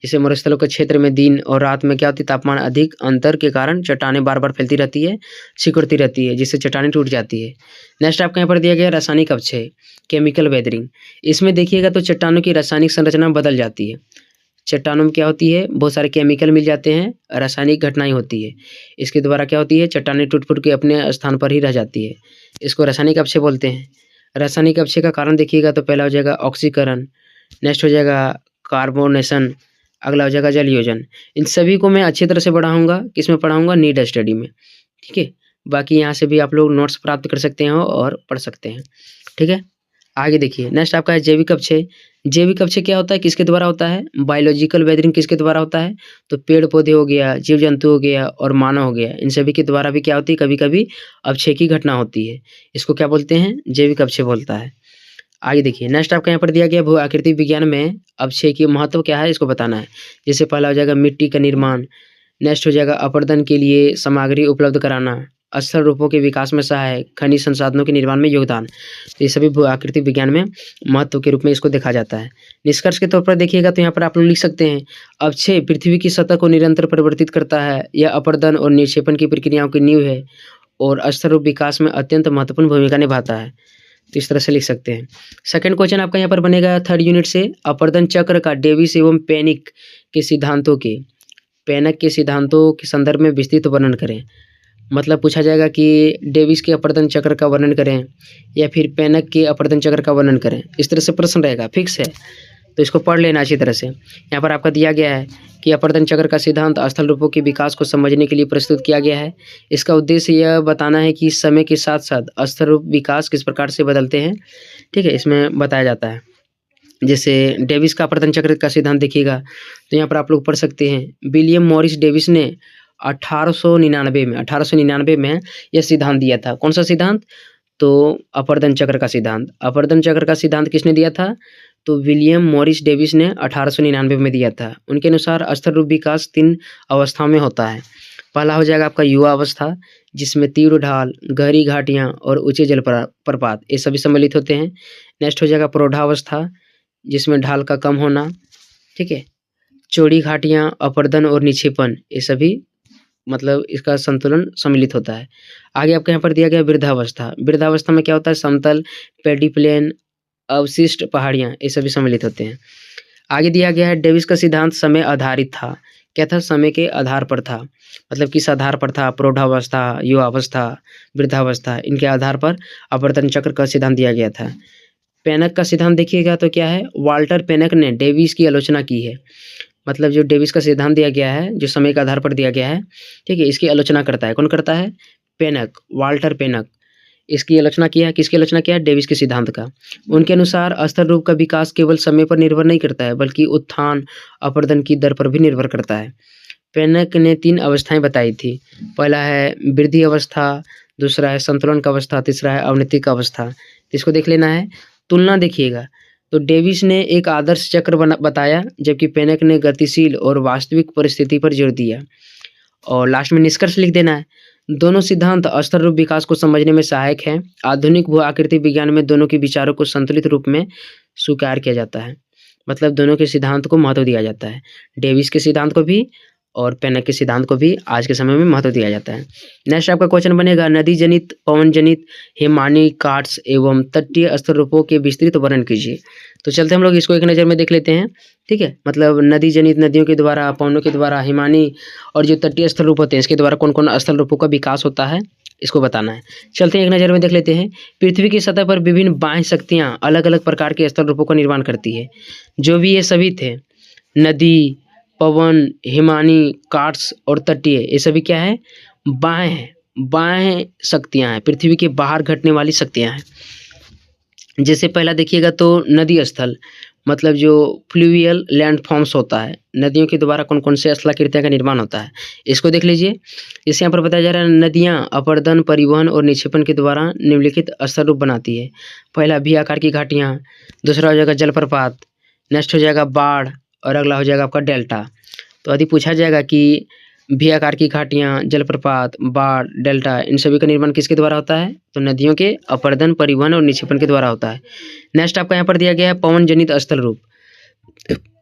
जैसे मरुस्थलों के क्षेत्र में दिन और रात में क्या होती है, तापमान अधिक अंतर के कारण चट्टानें बार बार फैलती रहती है, सिकुड़ती रहती है, जिससे चट्टानें टूट जाती है। नेक्स्ट आपको यहाँ पर दिया गया रासायनिक अवक्षय, केमिकल वेदरिंग। इसमें देखिएगा तो चट्टानों की रासायनिक संरचना बदल जाती है। चट्टानों में क्या होती है, बहुत सारे केमिकल मिल जाते हैं, रासायनिक घटनाएं होती है, इसके द्वारा क्या होती है, चट्टानें टूट फूट के अपने स्थान पर ही रह जाती है। इसको रासायनिक अवक्षय बोलते हैं। रासायनिक अवक्षय का कारण देखिएगा तो पहला हो जाएगा ऑक्सीकरण, नेक्स्ट हो जाएगा कार्बोनेशन, अगला हो जाएगा जल योजन। इन सभी को मैं अच्छी तरह से पढ़ाऊँगा, किसमें पढ़ाऊँगा, नीड स्टडी में, ठीक है। बाकी यहाँ से भी आप लोग नोट्स प्राप्त कर सकते हैं और पढ़ सकते हैं, ठीक है। आगे देखिए, नेक्स्ट आपका है जैविक अवक्षय। जैविक अवक्षय क्या होता है, किसके द्वारा होता है, बायोलॉजिकल वेदरिंग किसके द्वारा होता है, तो पेड़ पौधे हो गया, जीव जंतु हो गया और मानव हो गया, इन सभी के द्वारा भी क्या होती है, कभी कभी अवक्षय की घटना होती है। इसको क्या बोलते हैं, जैविक अवक्षय बोलता है। आगे देखिए, नेक्स्ट आपका यहाँ पर दिया गया भू आकृतिक विज्ञान में अवक्षय की महत्व क्या है, इसको बताना है। जैसे पहला हो जाएगा मिट्टी का निर्माण, नेक्स्ट हो जाएगा अपरदन के लिए सामग्री उपलब्ध कराना, स्थल रूपों के विकास में सहायक, खनिज संसाधनों के निर्माण में योगदान। तो ये सभी भू आकृतिक विज्ञान में महत्व के रूप में इसको देखा जाता है। निष्कर्ष के तौर पर देखिएगा तो यहाँ पर आप लोग लिख सकते हैं, अवक्षय पृथ्वी की सतह को निरंतर परिवर्तित करता है, यह अपरदन और निक्षेपण की प्रक्रियाओं की नींव है और स्थल रूप विकास में अत्यंत महत्वपूर्ण भूमिका निभाता है। तो इस तरह से लिख सकते हैं। सेकंड क्वेश्चन आपका यहाँ पर बनेगा थर्ड यूनिट से, अपरदन चक्र का डेविस एवं पेनिक के सिद्धांतों के संदर्भ में विस्तृत वर्णन करें। मतलब पूछा जाएगा कि डेविस के अपरदन चक्र का वर्णन करें या फिर पेनक के अपरदन चक्र का वर्णन करें, इस तरह से प्रश्न रहेगा, फिक्स है। तो इसको पढ़ लेना अच्छी तरह से। यहाँ पर आपका दिया गया है कि अपरदन चक्र का सिद्धांत स्थल रूपों के विकास को समझने के लिए प्रस्तुत किया गया है। इसका उद्देश्य यह बताना है कि समय के साथ साथ स्थल रूप विकास किस प्रकार से बदलते हैं, ठीक है, इसमें बताया जाता है। जैसे डेविस का अपरदन चक्र का सिद्धांत देखिएगा तो यहाँ पर आप लोग पढ़ सकते हैं, विलियम मॉरिस डेविस ने 1899 में यह सिद्धांत दिया था। कौन सा सिद्धांत, तो अपरदन चक्र का सिद्धांत। अपरदन चक्र का सिद्धांत किसने दिया था, तो विलियम मॉरिस डेविस ने 1899 में दिया था। उनके अनुसार स्थल रूप विकास 3 अवस्थाओं में होता है। पहला हो जाएगा आपका युवा अवस्था, जिसमें तीव्र ढाल, गहरी घाटियाँ और ऊंचे जल प्रपात ये सभी सम्मिलित होते हैं। नेक्स्ट हो जाएगा प्रौढ़ावस्था, जिसमें ढाल का कम होना, ठीक है, चौड़ी घाटियाँ, अपरदन और निक्षेपण, ये सभी मतलब इसका संतुलन सम्मिलित होता है। आगे आपके यहाँ पर दिया गया वृद्धावस्था। वृद्धावस्था में क्या होता है? समतल, पैडी प्लेन, अवशिष्ट पहाड़ियाँ, ये सभी सम्मिलित होते हैं। आगे दिया गया है डेविस का सिद्धांत समय आधारित था। क्या था? समय के आधार पर था। मतलब किस आधार पर था? प्रौढ़ावस्था, युवावस्था, वृद्धावस्था, इनके आधार पर आवर्तन चक्र का सिद्धांत दिया गया था। पेनक का सिद्धांत देखिएगा तो क्या है? वाल्टर पेनक ने डेविस की आलोचना की है। मतलब जो डेविस का सिद्धांत दिया गया है, जो समय के आधार पर दिया गया है, ठीक है, इसकी आलोचना करता है। कौन करता है? पेनक, वाल्टर पेनक। इसकी आलोचना किया है, किसकी आलोचना किया है? डेविस के सिद्धांत का। उनके अनुसार अस्तर रूप का विकास केवल समय पर निर्भर नहीं करता है, बल्कि उत्थान अपरदन की दर पर भी निर्भर करता है। पेनक ने 3 अवस्थाएं बताई थी। पहला है वृद्धि अवस्था, दूसरा है संतुलन का अवस्था, तीसरा है अवनति का अवस्था। इसको देख लेना है। तुलना देखिएगा तो डेविस ने एक आदर्श चक्र बताया, जबकि पेनक ने गतिशील और वास्तविक परिस्थिति पर जोर दिया। और लास्ट में निष्कर्ष लिख देना है। दोनों सिद्धांत अस्तर रूप विकास को समझने में सहायक हैं। आधुनिक भू आकृति विज्ञान में दोनों के विचारों को संतुलित रूप में स्वीकार किया जाता है। मतलब दोनों के सिद्धांत को महत्व दिया जाता है। डेविस के सिद्धांत को भी और पेनक के सिद्धांत को भी आज के समय में महत्व दिया जाता है। नेक्स्ट आपका क्वेश्चन बनेगा, नदी जनित, पवन जनित, हिमानी कार्ट्स एवं तटीय अस्तर रूपों के विस्तृत वर्णन कीजिए। तो चलते हम लोग इसको एक नज़र में देख लेते हैं। ठीक है, मतलब नदी जनित, नदियों के द्वारा, पवनों के द्वारा, हिमानी और जो तटीय स्थल रूप होते हैं, इसके द्वारा कौन कौन स्थल रूपों का विकास होता है, इसको बताना है। चलते हैं एक नज़र में देख लेते हैं। पृथ्वी की सतह पर विभिन्न बाह्य शक्तियाँ अलग अलग प्रकार के स्थल रूपों का निर्माण करती है। जो भी ये सभी थे, नदी, पवन, हिमानी, कार्ट्स और तटीय, ये सभी क्या है? बाह्य हैं। बाह्य शक्तियाँ हैं, पृथ्वी के बाहर घटने वाली शक्तियाँ हैं। जैसे पहला देखिएगा तो नदी स्थल, मतलब जो फ्लूवियल लैंड फॉर्म्स होता है, नदियों के द्वारा कौन कौन से स्थलाकृतियों का निर्माण होता है, इसको देख लीजिए। इसे यहाँ पर बताया जा रहा है, नदियाँ अपरदन, परिवहन और निक्षेपण के द्वारा निम्नलिखित स्थल रूप बनाती है। पहला भी आकार की घाटियाँ, दूसरा हो जाएगा जलप्रपात, नेक्स्ट हो जाएगा बाढ़ और अगला हो जाएगा आपका डेल्टा। तो यदि पूछा जाएगा कि भी आकार की घाटियाँ, जलप्रपात, बाढ़, डेल्टा, इन सभी का निर्माण किसके द्वारा होता है? तो नदियों के अपरदन, परिवहन और निक्षेपण के द्वारा होता है। नेक्स्ट आपका यहाँ पर दिया गया है पवन जनित स्थल रूप,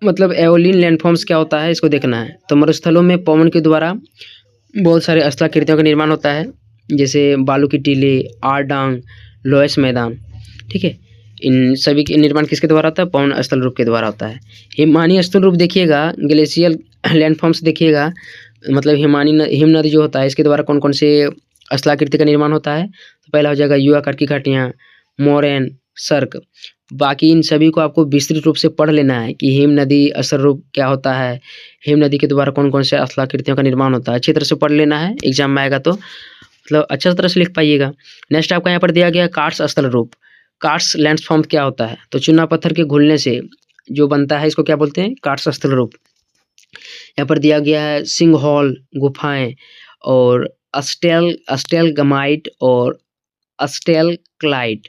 मतलब एओलियन लैंडफॉर्म्स क्या होता है, इसको देखना है। तो मरुस्थलों में पवन के द्वारा बहुत सारे स्थलाकृतियों का निर्माण होता है, जैसे बालू की टीले, आरडांग, लोएस मैदान। ठीक है, इन सभी के निर्माण किसके द्वारा होता है? पवन स्थल रूप के द्वारा होता है। हिमानी स्थल रूप देखिएगा, ग्लेशियल लैंडफॉर्म्स देखिएगा, मतलब हिम नदी जो होता है, इसके द्वारा कौन कौन से स्थलाकृति का निर्माण होता है? तो पहला हो जाएगा यू आकार की घाटियाँ, मोरैन, सर्क। बाकी इन सभी को आपको विस्तृत रूप से पढ़ लेना है कि हिम नदी स्थल रूप क्या होता है, हिम नदी के द्वारा कौन कौन से स्थलाकृतियों का निर्माण होता है। अच्छी तरह से पढ़ लेना है, एग्जाम में आएगा तो मतलब अच्छी तरह से लिख पाइएगा। नेक्स्ट आपका यहाँ पर दिया गया कार्ट्स स्थल रूप। कार्ट्स लैंडफॉर्म क्या होता है? तो चूना पत्थर के घुलने से जो बनता है, इसको क्या बोलते हैं? कार्ट्स स्थल रूप। यहाँ पर दिया गया है सिंघहॉल गुफाएं और अस्टेलगमाइट और अस्टेलक्लाइट,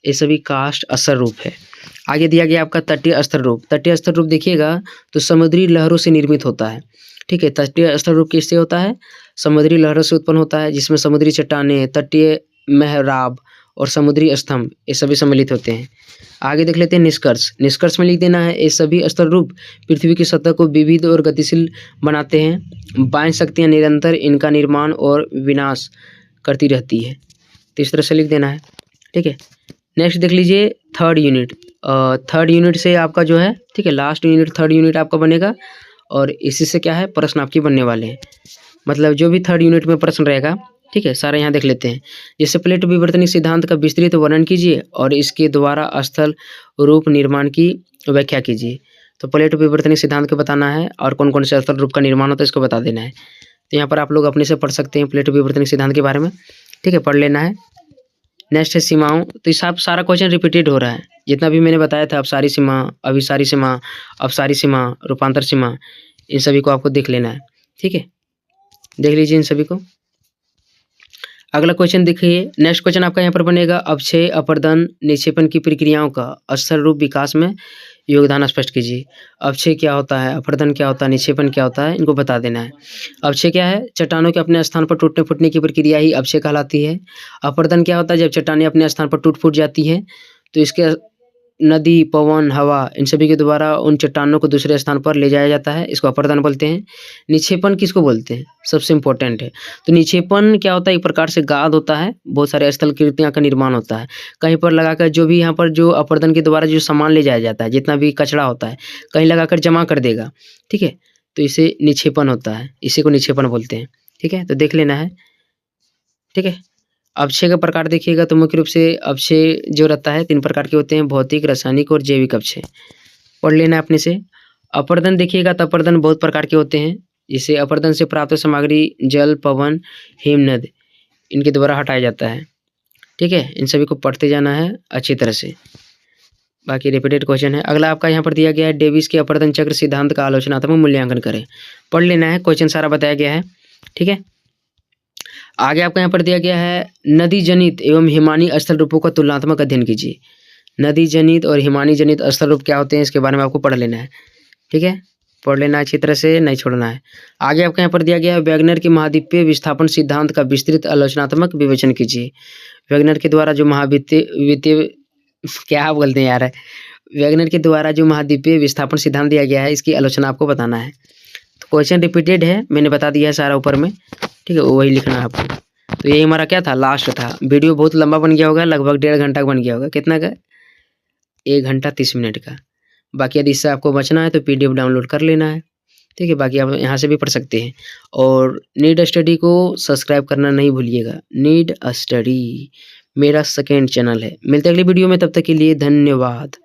ये सभी कास्ट स्तर रूप है। आगे दिया गया आपका तटीय स्तर रूप। तटीय स्तर रूप देखिएगा तो समुद्री लहरों से निर्मित होता है। ठीक है, तटीय स्तर रूप किससे होता है? समुद्री लहरों से उत्पन्न होता है, जिसमें समुद्री चट्टानें, तटीय मेहराब और समुद्री स्तंभ, ये सभी सम्मिलित होते हैं। आगे देख लेते हैं निष्कर्ष। निष्कर्ष में लिख देना है, ये सभी स्तर रूप पृथ्वी की सतह को विविध और गतिशील बनाते हैं। बाह्य शक्तियाँ निरंतर इनका निर्माण और विनाश करती रहती है। तो इस तरह से लिख देना है। ठीक है, नेक्स्ट देख लीजिए थर्ड यूनिट। थर्ड यूनिट से आपका जो है, ठीक है, लास्ट यूनिट थर्ड यूनिट आपका बनेगा और इसी से क्या है, प्रश्न आपके बनने वाले हैं। मतलब जो भी थर्ड यूनिट में प्रश्न रहेगा, ठीक है, सारे यहाँ देख लेते हैं। जैसे प्लेटो विवर्तनिक सिद्धांत का विस्तृत वर्णन कीजिए और इसके द्वारा स्थल रूप निर्माण की व्याख्या कीजिए। तो प्लेटो विवर्तनिक सिद्धांत को बताना है और कौन कौन से स्थल रूप का निर्माण होता है, इसको बता देना है। तो यहाँ पर आप लोग अपने से पढ़ सकते हैं प्लेटो विवर्तनिक सिद्धांत के बारे में। ठीक है, पढ़ लेना है। नेक्स्ट है सीमाओं। तो इस सारा क्वेश्चन रिपीटेड हो रहा है, जितना भी मैंने बताया था, अब सारी सीमा, अभिसारी सीमा, अपसारी सीमा, रूपांतर सीमा, इन सभी को आपको देख लेना है। ठीक है, देख लीजिए इन सभी को। अगला क्वेश्चन देखिए। नेक्स्ट क्वेश्चन आपका यहाँ पर बनेगा, अपक्षय, अपरदन, निक्षेपण की प्रक्रियाओं का स्तर रूप विकास में योगदान स्पष्ट कीजिए। अपक्षय क्या होता है, अपरदन क्या होता है, निक्षेपण क्या होता है, इनको बता देना है। अपक्षय क्या है? चट्टानों के अपने स्थान पर टूटने फूटने की प्रक्रिया ही अपक्षय कहलाती है। अपरदन क्या होता है? जब चट्टानें अपने स्थान पर टूट फूट जाती हैं तो इसके नदी, पवन, हवा इन सभी के द्वारा उन चट्टानों को दूसरे स्थान पर ले जाया जाता है, इसको अपरदन बोलते हैं। निक्षेपण किसको बोलते हैं? सबसे इम्पोर्टेंट है। तो निक्षेपण क्या होता है? एक प्रकार से गाद होता है, बहुत सारे स्थल कृतियाँ का निर्माण होता है। कहीं पर लगाकर जो भी यहाँ पर जो अपरदन के द्वारा जो सामान ले जाया जाता है, जितना भी कचरा होता है, कहीं लगाकर जमा कर देगा, ठीक है? तो इसे निक्षेपण होता है, इसी को निक्षेपण बोलते हैं, ठीक है? तो देख लेना है, ठीक है? अवक्षय का प्रकार देखिएगा तो मुख्य रूप से अवक्षय जो रहता है 3 प्रकार के होते हैं, भौतिक, रासायनिक और जैविक अवक्षय। पढ़ लेना है अपने से। अपरदन देखिएगा तो अपरदन बहुत प्रकार के होते हैं, जैसे अपरदन से प्राप्त सामग्री जल, पवन, हिमनद इनके द्वारा हटाया जाता है, ठीक है? इन सभी को पढ़ते जाना है अच्छी तरह से। बाकी रिपीटेड क्वेश्चन है। अगला आपका यहाँ पर दिया गया है डेविस के अपरदन चक्र सिद्धांत का आलोचनात्मक मूल्यांकन करें। पढ़ लेना है, क्वेश्चन सारा बताया गया है, ठीक है? आगे आपका यहाँ पर दिया गया है नदी जनित एवं हिमानी स्थल रूपों का तुलनात्मक अध्ययन कीजिए। नदी जनित और हिमानी जनित स्थल रूप क्या होते हैं इसके बारे में आपको पढ़ लेना है, ठीक है? पढ़ लेना अच्छी तरह से, नहीं छोड़ना है। आगे आपका यहाँ पर दिया गया है वैगनर के महाद्वीपीय विस्थापन सिद्धांत का विस्तृत आलोचनात्मक विवेचन कीजिए। वैगनर के द्वारा जो महाद्वीपीय क्या बोलते हैं यार, वैगनर के द्वारा जो महाद्वीपीय विस्थापन सिद्धांत दिया गया है इसकी आलोचना आपको बताना है। तो क्वेश्चन रिपीटेड है, मैंने बता दिया है सारा ऊपर में, ठीक है? वही लिखना है आपको। तो यही हमारा क्या था, लास्ट था। वीडियो बहुत लंबा बन गया होगा, लगभग 1.5 घंटा का बन गया होगा। कितना का? 1 घंटा 30 मिनट का। बाकी यदि इससे आपको बचना है तो PDF डाउनलोड कर लेना है, ठीक है? बाकी आप यहाँ से भी पढ़ सकते हैं। और नीड स्टडी को सब्सक्राइब करना नहीं भूलिएगा। नीड स्टडी मेरा सेकेंड चैनल है। मिलते हैं अगली वीडियो में, तब तक के लिए धन्यवाद।